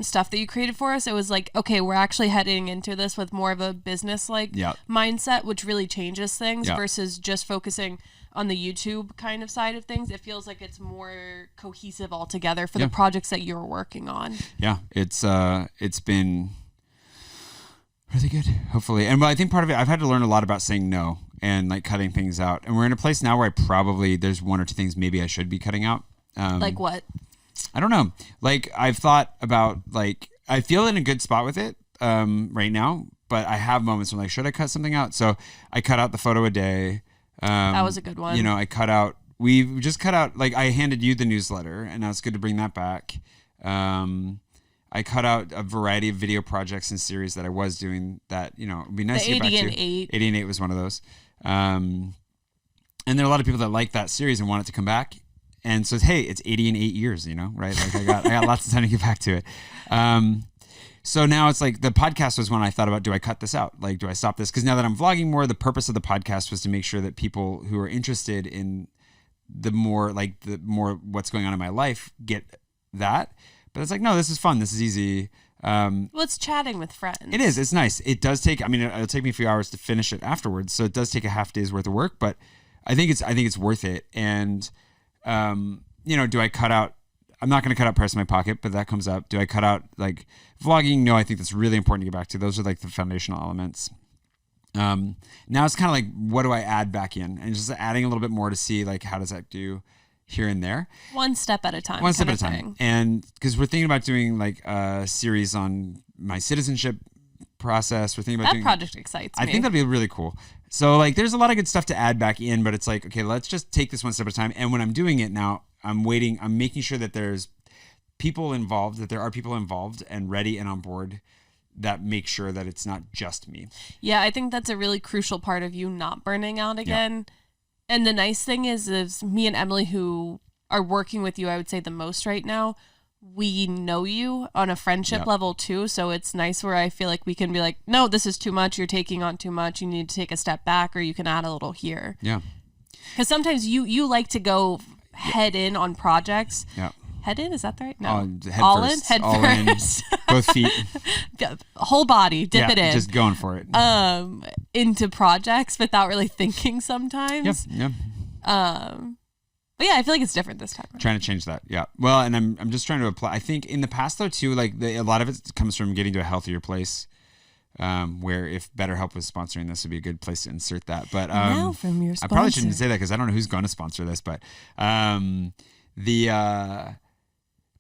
stuff that you created for us, it was like, okay, we're actually heading into this with more of a business mindset, which really changes things versus just focusing on the YouTube kind of side of things. It feels like it's more cohesive altogether for the projects that you're working on. Yeah, it's been really good, hopefully. And I think part of it, I've had to learn a lot about saying no and like cutting things out. And we're in a place now where there's one or two things maybe I should be cutting out. Like what? I don't know. Like I've thought about like, I feel in a good spot with it right now, but I have moments where like, should I cut something out? So I cut out the photo a day. That was a good one. You know, we just cut out, like I handed you the newsletter and now it's good to bring that back. I cut out a variety of video projects and series that I was doing that, you know, it'd be nice to get back to. 80 and 8 was one of those. And there are a lot of people that like that series and want it to come back. And so, hey, it's 80 and 8 years, you know, right? Like I got lots of time to get back to it. So now it's like the podcast was when I thought about, do I cut this out? Like, do I stop this? Because now that I'm vlogging more, the purpose of the podcast was to make sure that people who are interested in the more what's going on in my life get that. But it's like, no, this is fun. This is easy. Well, it's chatting with friends. It is. It's nice. It does take, I mean, it'll take me a few hours to finish it afterwards. So it does take a half day's worth of work, but I think it's worth it. And, you know, do I cut out, I'm not going to cut out Price in My Pocket, but that comes up. Do I cut out like vlogging? No, I think that's really important to get back to. Those are like the foundational elements. Now it's kind of like, what do I add back in? And just adding a little bit more to see like, how does that do here and there? One step at a time. One step at a time. And because we're thinking about doing like a series on my citizenship process. We're thinking about that project excites me. I think that'd be really cool. So like, there's a lot of good stuff to add back in, but it's like, okay, let's just take this one step at a time. And when I'm doing it now, I'm making sure that there's people involved, that there are people involved and ready and on board that make sure that it's not just me. Yeah, I think that's a really crucial part of you not burning out again. Yeah. And the nice thing is me and Emily, who are working with you, I would say the most right now, we know you on a friendship level too. So it's nice where I feel like we can be like, no, this is too much. You're taking on too much. You need to take a step back, or you can add a little here. Yeah. Because sometimes you like to go head in on projects. Yeah. Head in, is that right? No. All first. In, head first. Both feet. Whole body, dip it in. Just going for it. Into projects without really thinking sometimes. Yeah. But yeah, I feel like it's different this time. Trying to change that. Yeah. Well, and I'm just trying to apply. I think in the past though too, like a lot of it comes from getting to a healthier place. Where if BetterHelp was sponsoring this, would be a good place to insert that. But now from your sponsor. I probably shouldn't say that because I don't know who's going to sponsor this. But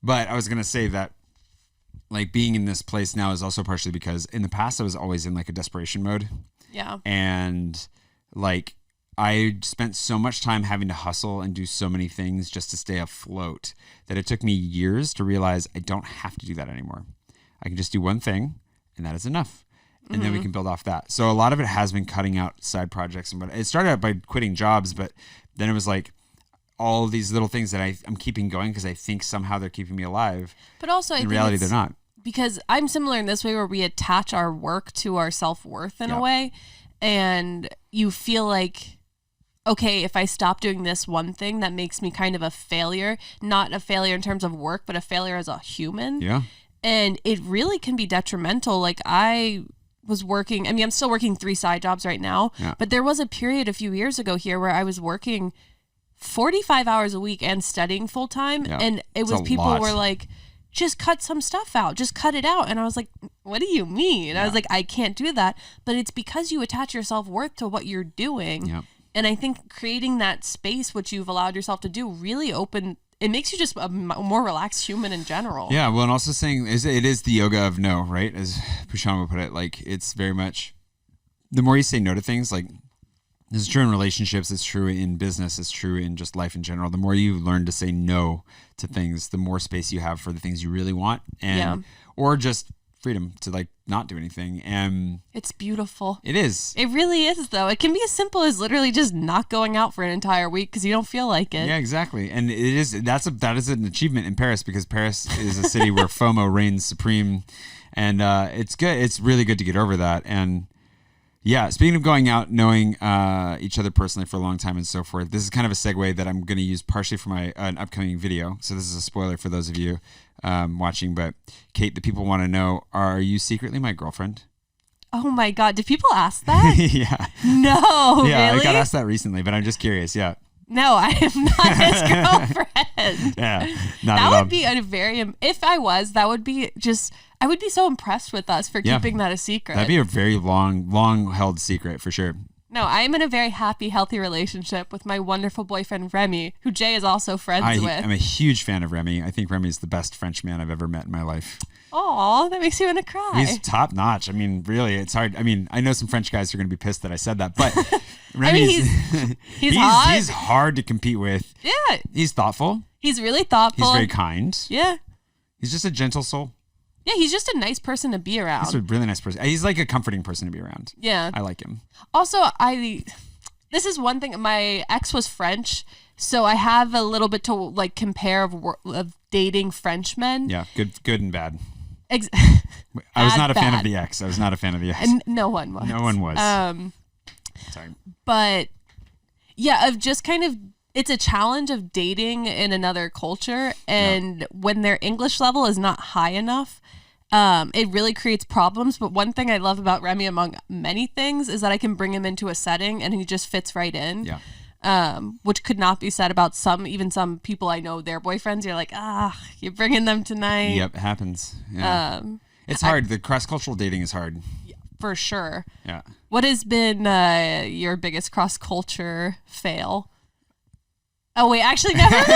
but I was going to say that like being in this place now is also partially because in the past I was always in like a desperation mode. Yeah. And like I spent so much time having to hustle and do so many things just to stay afloat that it took me years to realize I don't have to do that anymore. I can just do one thing and that is enough. And then we can build off that. So a lot of it has been cutting out side projects. But it started out by quitting jobs, but then it was like all these little things that I'm keeping going because I think somehow they're keeping me alive. But also, I in think reality, they're not. Because I'm similar in this way where we attach our work to our self-worth in a way. And you feel like, okay, if I stop doing this one thing, that makes me kind of a failure. Not a failure in terms of work, but a failure as a human. Yeah. And it really can be detrimental. Like I was working, I mean, I'm still working 3 side jobs right now, but there was a period a few years ago here where I was working 45 hours a week and studying full time. Yeah. And it was people were like, just cut some stuff out, just cut it out. And I was like, what do you mean? I was like, I can't do that. But it's because you attach your self-worth to what you're doing. Yeah. And I think creating that space, which you've allowed yourself to do, really it makes you just a more relaxed human in general. Yeah. Well, and also saying it is the yoga of no, right? As Pushan would put it, like it's very much the more you say no to things, like this is true in relationships, it's true in business, it's true in just life in general. The more you learn to say no to things, the more space you have for the things you really want or just freedom to like not do anything. And it's beautiful. It is. It really is, though. It can be as simple as literally just not going out for an entire week because you don't feel like it. Yeah, exactly. And that is an achievement in Paris because Paris is a city where FOMO reigns supreme, and it's good. It's really good to get over that. And yeah, speaking of going out, knowing each other personally for a long time and so forth, this is kind of a segue that I'm going to use partially for my an upcoming video. So this is a spoiler for those of you watching. But Kate, the people want to know, are you secretly my girlfriend? Oh my God. Did people ask that? Yeah. No, yeah, really? I got asked that recently, but I'm just curious. Yeah. No, I am not his girlfriend. Yeah. Not That at would all. be a very, if I was, that would be just, I would be so impressed with us for keeping that a secret. That'd be a very long held secret for sure. No, I am in a very happy, healthy relationship with my wonderful boyfriend, Remy, who Jay is also friends with. I'm a huge fan of Remy. I think Remy is the best French man I've ever met in my life. Aw, that makes you want to cry. He's top notch. I mean, really, it's hard. I mean, I know some French guys are going to be pissed that I said that, but I mean, he's hot. He's hard to compete with. Yeah. He's thoughtful. He's really thoughtful. He's very kind. Yeah. He's just a gentle soul. Yeah, he's just a nice person to be around. He's a really nice person. He's like a comforting person to be around. Yeah. I like him. Also, this is one thing. My ex was French, so I have a little bit to like compare of dating French men. Yeah, good and bad. I was Bad, not a fan of bad. the ex. I was not a fan of the ex. And no one was. No one was. Sorry. But yeah, of just kind of, it's a challenge of dating in another culture, and when their English level is not high enough, it really creates problems. But one thing I love about Remy, among many things, is that I can bring him into a setting and he just fits right in. Yeah. Which could not be said about even some people I know, their boyfriends. You're like, you're bringing them tonight. Yep, it happens. Yeah. It's hard. The cross-cultural dating is hard. For sure. Yeah. What has been your biggest cross-culture fail? Oh, wait, actually, never mind.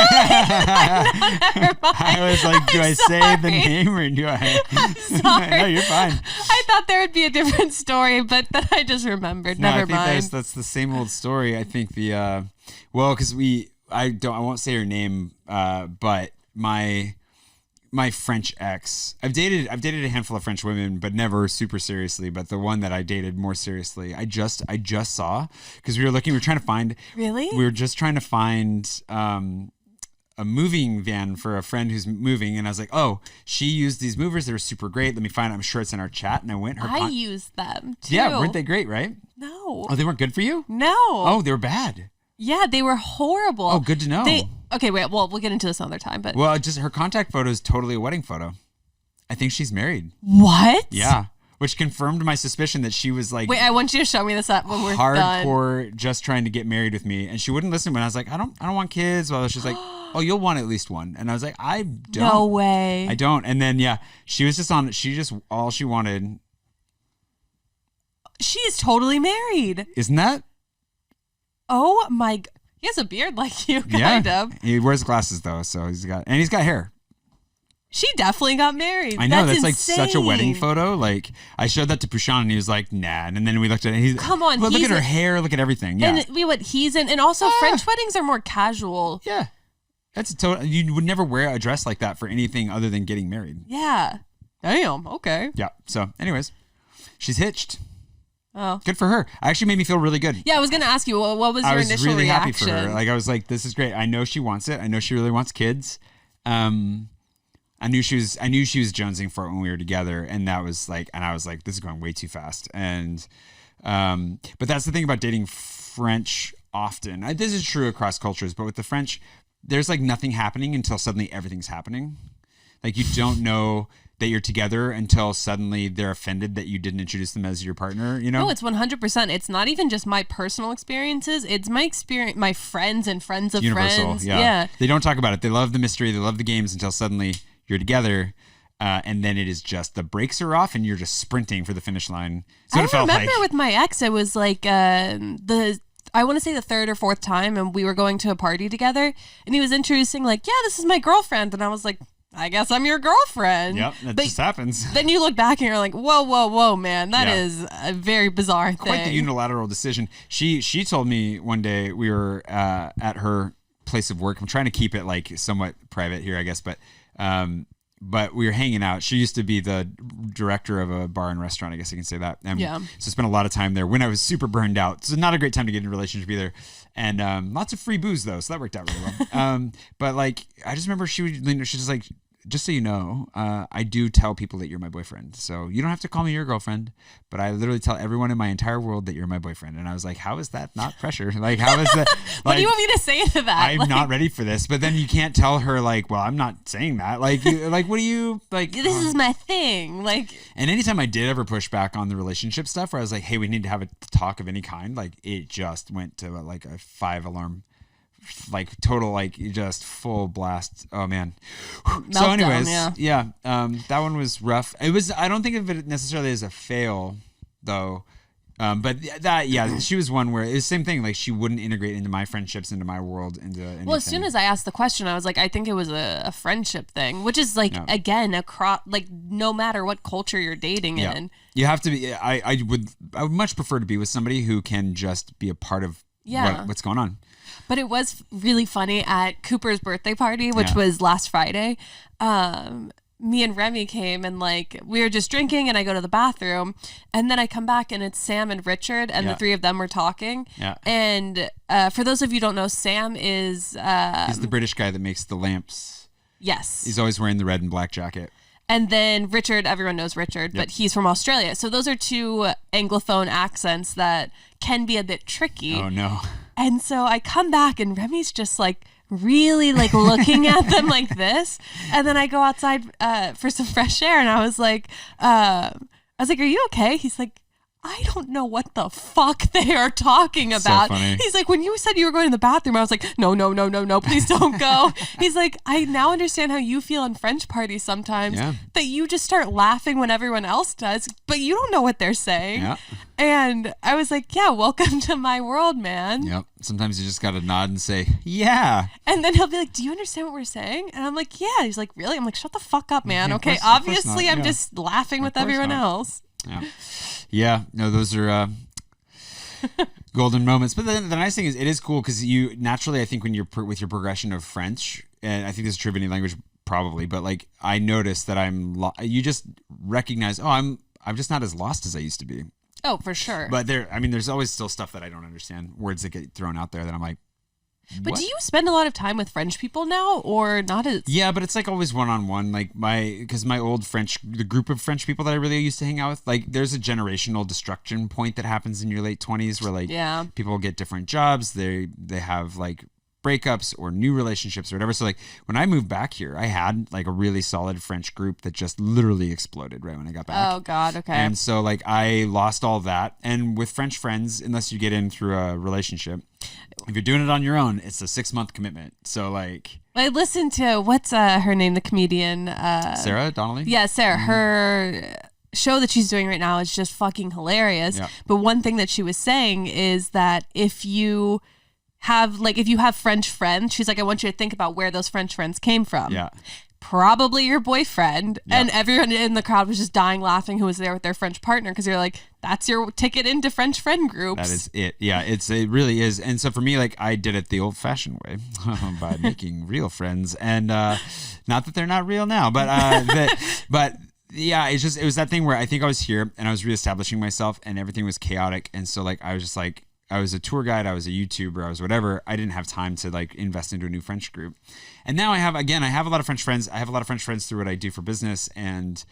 Never mind. I was like, do I say the name or do I? I'm sorry. No, you're fine. I thought there would be a different story, but then I just remembered. No, Never I think mind. that's the same old story. I think because I won't say her name, but my French ex, I've dated a handful of French women, but never super seriously. But the one that I dated more seriously, I just saw, because we were trying to find. Really? We were just trying to find a moving van for a friend who's moving, and I was like, oh, she used these movers. They were super great. Let me find it. I'm sure it's in our chat. And I went. I used them too. Yeah, weren't they great? Right? No. Oh, they weren't good for you? No. Oh, they were bad. Yeah, they were horrible. Oh, good to know. Okay, wait. Well, we'll get into this another time. But Well, just her contact photo is totally a wedding photo. I think she's married. what? Yeah, which confirmed my suspicion that she was like Wait, I want you to show me this up when we're done. hardcore, just trying to get married with me, and she wouldn't listen when I was like, I don't want kids. Well, she's like, oh, you'll want at least one, and I was like, I don't. No way. I don't. And then she was just on. She just all she wanted. She is totally married. Isn't that? Oh my! He has a beard like you, kind of. He wears glasses though, so he's got hair. She definitely got married. I know, that's like insane. such a wedding photo. Like, I showed that to Pushan and he was like, nah. And then we looked at it. He's Come on, well, look he's at her a- hair, look at everything. Yeah. And he's in, and also French weddings are more casual. Yeah. That's a total. You would never wear a dress like that for anything other than getting married. Yeah. Damn. Okay. Yeah. So, anyways, she's hitched. Oh. Good for her. Actually made me feel really good. Yeah, I was gonna ask you, what was I your was initial really reaction? happy for her. Like, I was like, this is great. I know she wants it. I know she really wants kids. I knew she was jonesing for it when we were together, and I was like, this is going way too fast. And but that's the thing about dating French often. This is true across cultures, but with the French, there's like nothing happening until suddenly everything's happening. Like, you don't know that you're together until suddenly they're offended that you didn't introduce them as your partner, you know? No, it's 100%. It's not even just my personal experiences. It's my experience, my friends and friends of Universal, friends. yeah. They don't talk about it. They love the mystery. They love the games until suddenly you're together. And then it is just the brakes are off and you're just sprinting for the finish line. So I it felt remember like with my ex, it was like I want to say the third or fourth time, and we were going to a party together, and he was introducing like, yeah, this is my girlfriend, and I was like, I guess I'm your girlfriend. Yep, that But just happens. then you look back and you're like, whoa, man, that Yeah. is a very bizarre thing. Quite the unilateral decision. She told me one day we were at her place of work. I'm trying to keep it like somewhat private here, I guess, but we were hanging out. She used to be the director of a bar and restaurant, I guess you can say that. Yeah. So I spent a lot of time there when I was super burned out. So not a great time to get in a relationship either. And lots of free booze though, so that worked out really well. But like, I just remember she's just like, just so you know, I do tell people that you're my boyfriend. So you don't have to call me your girlfriend, but I literally tell everyone in my entire world that you're my boyfriend. And I was like, how is that not pressure? Like, how is that? What do you like, want me to say to that? I'm not ready for this. But then you can't tell her like, well, I'm not saying that. Like, like, what do you like? This is my thing. Like, And anytime I did ever push back on the relationship stuff, where I was like, hey, we need to have a talk of any kind, like it just went to like a 5-alarm, like total, like just full blast. Oh man. So Meltdown, anyways, yeah. that one was rough. It was, I don't think of it necessarily as a fail though. But that, yeah, she was one where it was the same thing. Like, she wouldn't integrate into my friendships, into my world, into anything. well, as soon as I asked the question, I was like, I think it was a friendship thing, which is like, Yeah. again, across, like, no matter what culture you're dating yeah. in. You have to be, I would much prefer to be with somebody who can just be a part of Yeah. what's going on. But it was really funny at Cooper's birthday party, which Yeah. was last Friday. Me and Remy came, and like we were just drinking, and I go to the bathroom, and then I come back and it's Sam and Richard, and Yeah. the three of them were talking. Yeah. And for those of you who don't know, Sam is He's the British guy that makes the lamps. yes. He's always wearing the red and black jacket. And then Richard, everyone knows Richard, but he's from Australia. So those are two Anglophone accents that can be a bit tricky. Oh no. And so I come back and Remy's just like really like looking at them like this. And then I go outside for some fresh air, and I was like, are you okay? He's like, I don't know what the fuck they are talking about. funny. He's like, when you said you were going to the bathroom, I was like, no, please don't go. He's like, I now understand how you feel in French parties sometimes, Yeah. that you just start laughing when everyone else does, but you don't know what they're saying. Yeah. And I was like, yeah, welcome to my world, man. Yep. Sometimes you just got to nod and say, yeah. And then he'll be like, do you understand what we're saying? And I'm like, yeah. He's like, really? I'm like, shut the fuck up, man. Yeah, of Okay, course- of course obviously not, I'm yeah. just laughing with course everyone not. else. Yeah. Yeah. No, those are golden moments. But the nice thing is, it is cool because you naturally, I think, when you're with your progression of French, and I think this is true of any language probably, but like I notice that you just recognize, oh, I'm just not as lost as I used to be. Oh, for sure. But there's always still stuff that I don't understand, words that get thrown out there that I'm like, But what? do you spend a lot of time with French people now, or not as? Yeah, but it's like always one-on-one. Like because my old the group of French people that I really used to hang out with, like there's a generational destruction point that happens in your late 20s where like Yeah. people get different jobs, they have like breakups or new relationships or whatever. So like when I moved back here, I had like a really solid French group that just literally exploded right when I got back. Oh God. Okay. And so like I lost all that. And with French friends, unless you get in through a relationship, if you're doing it on your own, it's a 6-month commitment. So like I listened to what's her name, the comedian. Sarah Donnelly. Yeah, Sarah. Her show that she's doing right now is just fucking hilarious. Yeah. But one thing that she was saying is that if you have French friends, she's like, I want you to think about where those French friends came from. Yeah. probably your boyfriend. And everyone in the crowd was just dying laughing who was there with their French partner, because you're like, that's your ticket into French friend groups. That is it. Yeah, it really is. And so for me, like, I did it the old-fashioned way by making real friends, and not that they're not real now, but but yeah, it was that thing where I think I was here and I was reestablishing myself, and everything was chaotic, and so like I was just like, I was a tour guide, I was a YouTuber, I was whatever. I didn't have time to like invest into a new French group. And now I have a lot of French friends. I have a lot of French friends through what I do for business. And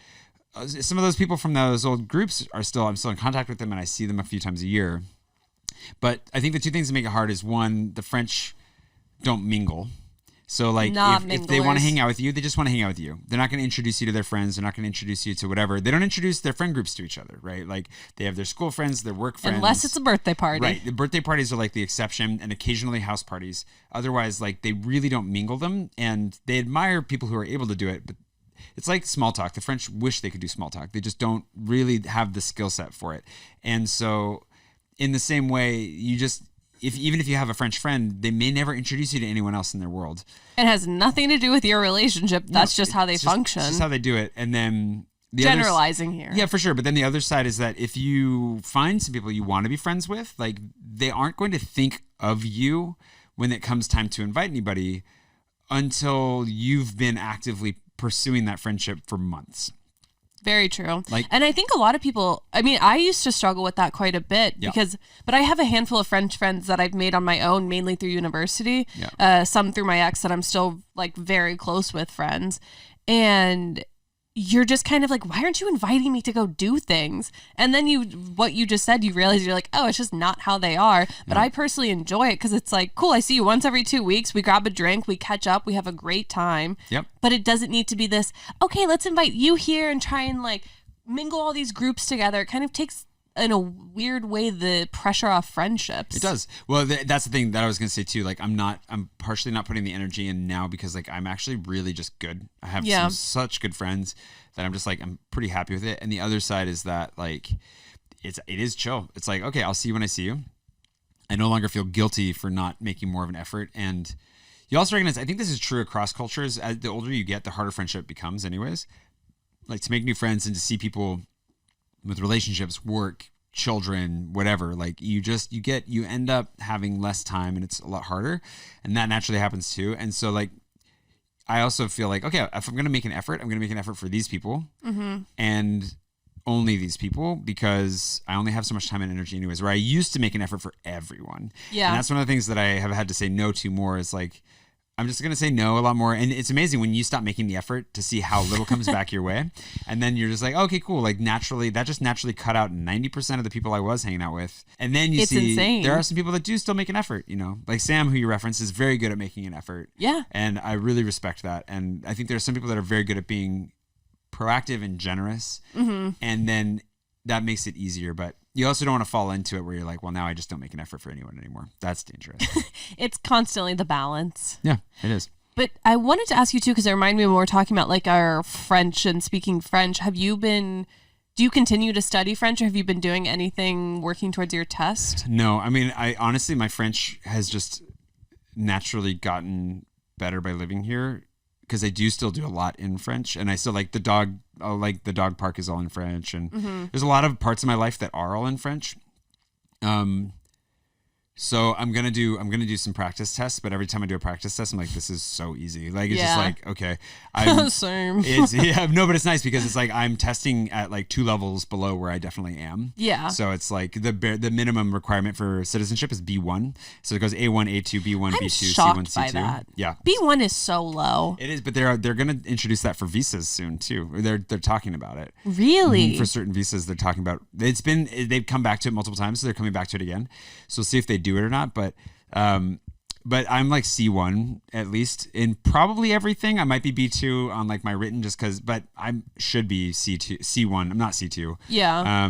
some of those people from those old groups I'm still in contact with them, and I see them a few times a year. But I think the two things that make it hard is, one, the French don't mingle. So like if they want to hang out with you, they just want to hang out with you. They're not going to introduce you to their friends. They're not going to introduce you to whatever. They don't introduce their friend groups to each other, right? Like they have their school friends, their work friends. Unless it's a birthday party. Right. The birthday parties are like the exception, and occasionally house parties. Otherwise, like they really don't mingle them, and they admire people who are able to do it. But it's like small talk. The French wish they could do small talk. They just don't really have the skill set for it. And so in the same way, even if you have a French friend, they may never introduce you to anyone else in their world. It has nothing to do with your relationship. That's just how they function. It's just how they do it. And then generalizing here. Yeah, for sure. But then the other side is that if you find some people you want to be friends with, like they aren't going to think of you when it comes time to invite anybody until you've been actively pursuing that friendship for months. Very true. And I think a lot of people, I mean, I used to struggle with that quite a bit but I have a handful of French friends that I've made on my own, mainly through university, some through my ex that I'm still like very close with friends. And you're just kind of like, why aren't you inviting me to go do things? And then what you just said, you realize you're like, oh, it's just not how they are. But I personally enjoy it because it's like, cool, I see you once every 2 weeks. We grab a drink, we catch up, we have a great time. Yep. But it doesn't need to be this, okay, let's invite you here and try and like mingle all these groups together. It kind of takes, in a weird way, the pressure off friendships. It does. Well, that's the thing that I was going to say too. Like I'm partially not putting the energy in now because like I'm actually really just good. I have such good friends that I'm just like, I'm pretty happy with it. And the other side is that like, it is chill. It's like, okay, I'll see you when I see you. I no longer feel guilty for not making more of an effort. And you also recognize, I think this is true across cultures. As the older you get, the harder friendship becomes anyways. Like to make new friends and to see people with relationships, work, children, whatever, like you end up having less time and it's a lot harder, and that naturally happens too. And so like I also feel like, okay, if I'm going to make an effort, I'm going to make an effort for these people and only these people, because I only have so much time and energy anyways, where I used to make an effort for everyone. And that's one of the things that I have had to say no to more, is like, I'm just going to say no a lot more. And it's amazing when you stop making the effort to see how little comes back your way. And then you're just like, okay, cool. Like naturally, that just naturally cut out 90% of the people I was hanging out with. And then you see insane. There are some people that do still make an effort, you know, like Sam, who you referenced, is very good at making an effort. Yeah. And I really respect that. And I think there are some people that are very good at being proactive and generous. And then that makes it easier. But you also don't want to fall into it where you're like, well, now I just don't make an effort for anyone anymore. That's dangerous. It's constantly the balance. Yeah, it is. But I wanted to ask you too, because it reminded me when we were talking about like our French and speaking French, do you continue to study French, or have you been doing anything working towards your test? No, I mean, I honestly, my French has just naturally gotten better by living here, because I do still do a lot in French, and I still like the dog park is all in French, and there's a lot of parts of my life that are all in French. So I'm gonna do some practice tests, but every time I do a practice test, I'm like, this is so easy. Like it's just like, okay, same. But it's nice because it's like I'm testing at like 2 levels below where I definitely am. Yeah. So it's like the minimum requirement for citizenship is B1. So it goes A1, A2, B1, I'm B2, shocked C1, C2. by that. Yeah. B1 is so low. It is, but they're gonna introduce that for visas soon too. They're talking about it. Really? For certain visas, they're talking about. They've come back to it multiple times, so they're coming back to it again. So we'll see if they do it or not, but I'm like C1 at least in probably everything. I might be B2 on like my written, but I should be C1. I'm not C2. Yeah.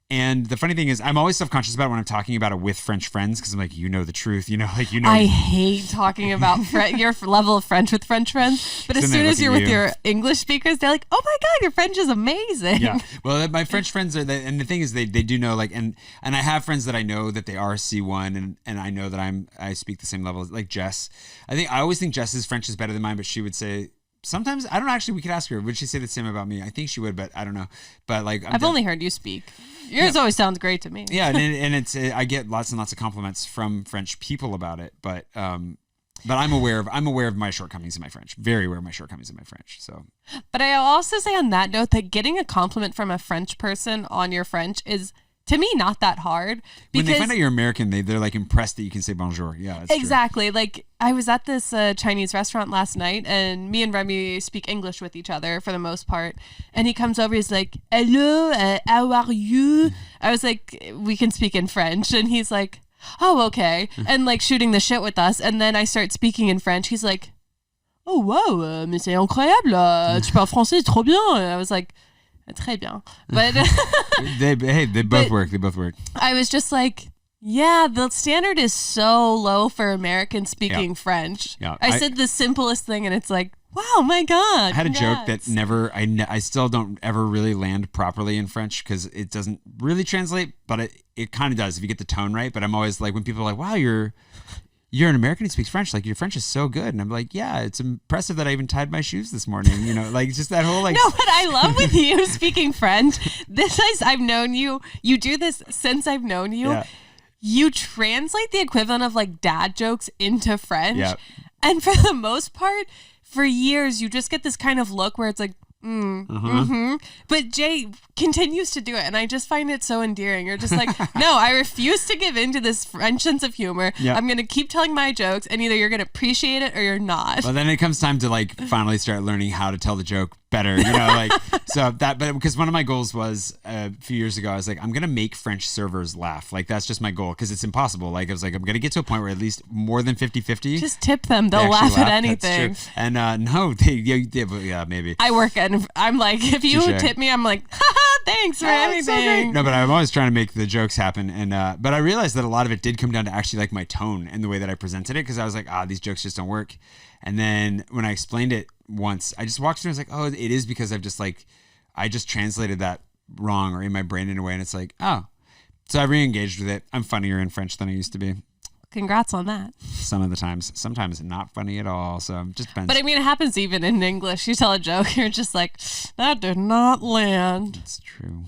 And the funny thing is, I'm always self-conscious about it when I'm talking about it with French friends, because I'm like, the truth, I hate talking about your level of French with French friends, but as soon as you're with your English speakers, they're like, oh my God, your French is amazing. Yeah. Well, my French friends and the thing is, they do know, like, and I have friends that I know that they are C1, and I know that I speak the same level, like Jess. I always think Jess's French is better than mine, but she would say sometimes I don't actually. We could ask her. Would she say the same about me? I think she would, but I don't know. But like, I've only heard you speak. Yours always sounds great to me. Yeah, and it's I get lots and lots of compliments from French people about it, but I'm aware of my shortcomings in my French. Very aware of my shortcomings in my French. So, but I'll also say on that note that getting a compliment from a French person on your French is, to me, not that hard. When they find out you're American, they're like impressed that you can say bonjour. Yeah, that's exactly. True. Like I was at this Chinese restaurant last night, and me and Remy speak English with each other for the most part. And he comes over, he's like, "Hello, how are you?" I was like, "We can speak in French," and he's like, "Oh, okay," and like shooting the shit with us. And then I start speaking in French. He's like, "Oh wow, mais c'est incroyable, tu parles français, trop bien." And I was like, très bien. But they both work. They both work. I was just like, yeah, the standard is so low for Americans speaking French. Yeah. I said the simplest thing, and it's like, wow, my God. I had a joke that I still don't ever really land properly in French because it doesn't really translate, but it kind of does if you get the tone right. But I'm always like, when people are like, wow, you're an American who speaks French, like your French is so good. And I'm like, yeah, it's impressive that I even tied my shoes this morning. You know, like just that whole like. No, what I love with you speaking French, I've known you do this since I've known you. Yeah. You translate the equivalent of like dad jokes into French. Yeah. And for the most part, for years, you just get this kind of look where it's like, But Jay continues to do it, and I just find it so endearing. You're just like, no, I refuse to give in to this French sense of humor. Yep. I'm going to keep telling my jokes, and either you're going to appreciate it or you're not. Well, then it comes time to like finally start learning how to tell the joke better, you know, like but because one of my goals was a few years ago, I was like, I'm gonna make French servers laugh. Like that's just my goal because it's impossible. Like I was like, I'm gonna get to a point where at least more than 50-50. Just tip them; they'll laugh at anything. And no, yeah, maybe. I work at, and I'm like, if you Touché. tip me, I'm like, haha, thanks for anything. No, but I'm always trying to make the jokes happen, and but I realized that a lot of it did come down to actually like my tone and the way that I presented it, because I was like, these jokes just don't work. And then when I explained it once, I just walked through and I was like, oh, it is because I just translated that wrong or in my brain in a way. And it's like, oh, so I re-engaged with it. I'm funnier in French than I used to be. Congrats on that. Some of the times, sometimes not funny at all. So it just depends. But I mean, it happens even in English. You tell a joke, you're just like, that did not land. It's true.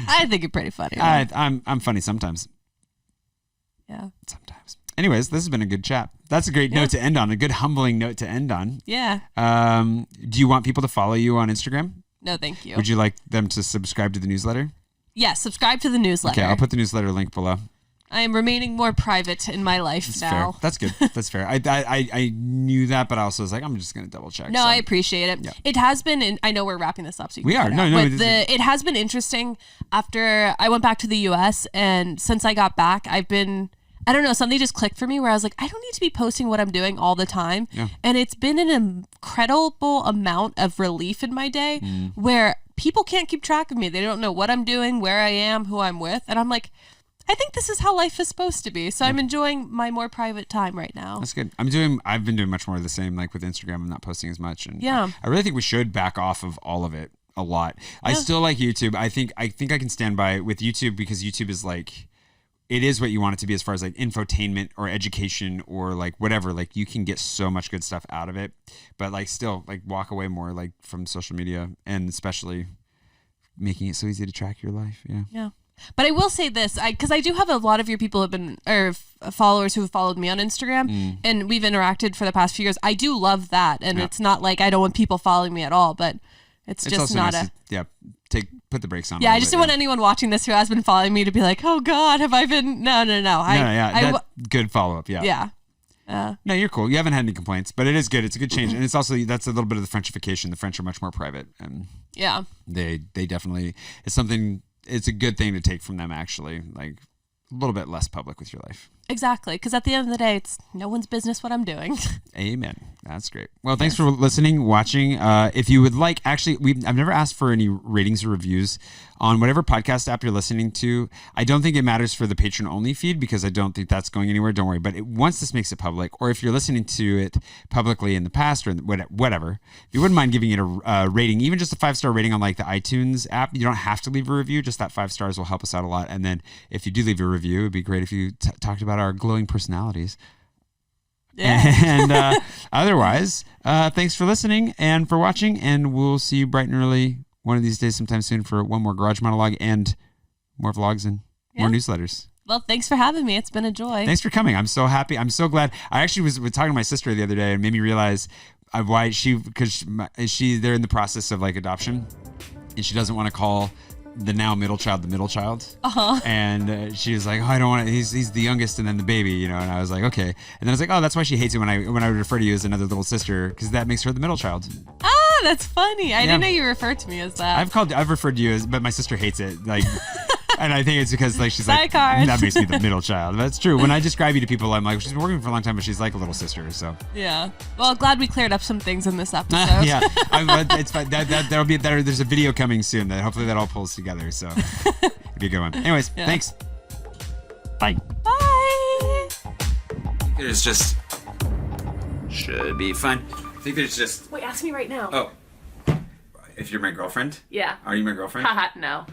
I think you're pretty funny. I'm funny sometimes. Yeah. Sometimes. Anyways, this has been a good chat. That's a great note to end on, a good humbling note to end on. Yeah. Do you want people to follow you on Instagram? No, thank you. Would you like them to subscribe to the newsletter? Yeah, subscribe to the newsletter. Okay, I'll put the newsletter link below. I am remaining more private in my life That's now. fair. That's good. That's fair. I knew that, but I also was like, I'm just going to double check. No, I appreciate it. Yeah. It has been, I know we're wrapping this up. So you we can are. cut out, No. but it has been interesting after I went back to the US, and since I got back, I don't know, something just clicked for me where I was like, I don't need to be posting what I'm doing all the time. Yeah. And it's been an incredible amount of relief in my day where people can't keep track of me. They don't know what I'm doing, where I am, who I'm with. And I'm like, I think this is how life is supposed to be. So I'm enjoying my more private time right now. That's good. I've been doing much more of the same, like with Instagram. I'm not posting as much. And Yeah. I really think we should back off of all of it a lot. I still like YouTube. I think I can stand by with YouTube because YouTube is like, it is what you want it to be as far as like infotainment or education or like whatever. Like you can get so much good stuff out of it, but like still like walk away more like from social media, and especially making it so easy to track your life. Yeah. Yeah. But I will say this, because I do have a lot of your people have been, or followers who have followed me on Instagram, and we've interacted for the past few years. I do love that, and it's not like I don't want people following me at all, but it's just also not nice to put the brakes on. Yeah, I just don't want anyone watching this who has been following me to be like, oh God, have I been? No. Good follow up. Yeah. No, you're cool. You haven't had any complaints, but it is good. It's a good change, and it's also that's a little bit of the Frenchification. The French are much more private, and yeah, they definitely it's something. It's a good thing to take from them, actually. Like a little bit less public with your life. Exactly, because at the end of the day, it's no one's business what I'm doing. Amen. That's great. Well, thanks for listening, watching. If you would like, actually, I've never asked for any ratings or reviews on whatever podcast app you're listening to. I don't think it matters for the patron-only feed because I don't think that's going anywhere. Don't worry. But once this makes it public, or if you're listening to it publicly in the past or whatever, if you wouldn't mind giving it a rating, even just a 5-star rating on like the iTunes app, you don't have to leave a review. Just that 5 stars will help us out a lot. And then if you do leave a review, it'd be great if you talked about our glowing personalities. And otherwise, thanks for listening and for watching. And we'll see you bright and early one of these days sometime soon for one more garage monologue and more vlogs and more newsletters. Well, thanks for having me. It's been a joy. Thanks for coming. I'm so happy. I'm so glad. I actually was talking to my sister the other day and made me realize why because they're in the process of like adoption, and she doesn't want to call the now middle child the middle child. And she was like, oh, I don't want to. He's the youngest and then the baby, you know. And I was like, okay. And then I was like, oh, that's why she hates it when I would refer to you as another little sister, because that makes her the middle child. Ah, that's funny. I didn't know you referred to me as that. I've referred to you as, but my sister hates it. Like. And I think it's because like she's like, Sidecar. that makes me the middle child. That's true. When I describe you to people, I'm like, she's been working for a long time, but she's like a little sister. So yeah. Well, glad we cleared up some things in this episode. Yeah, it's fine. That'll be better. There's a video coming soon that hopefully that all pulls together. So it'll be a good one. Anyways, thanks. Bye. Bye. There's just should be fun. I think there's just. Wait, ask me right now. Oh, if you're my girlfriend. Yeah. Are you my girlfriend? Haha, no.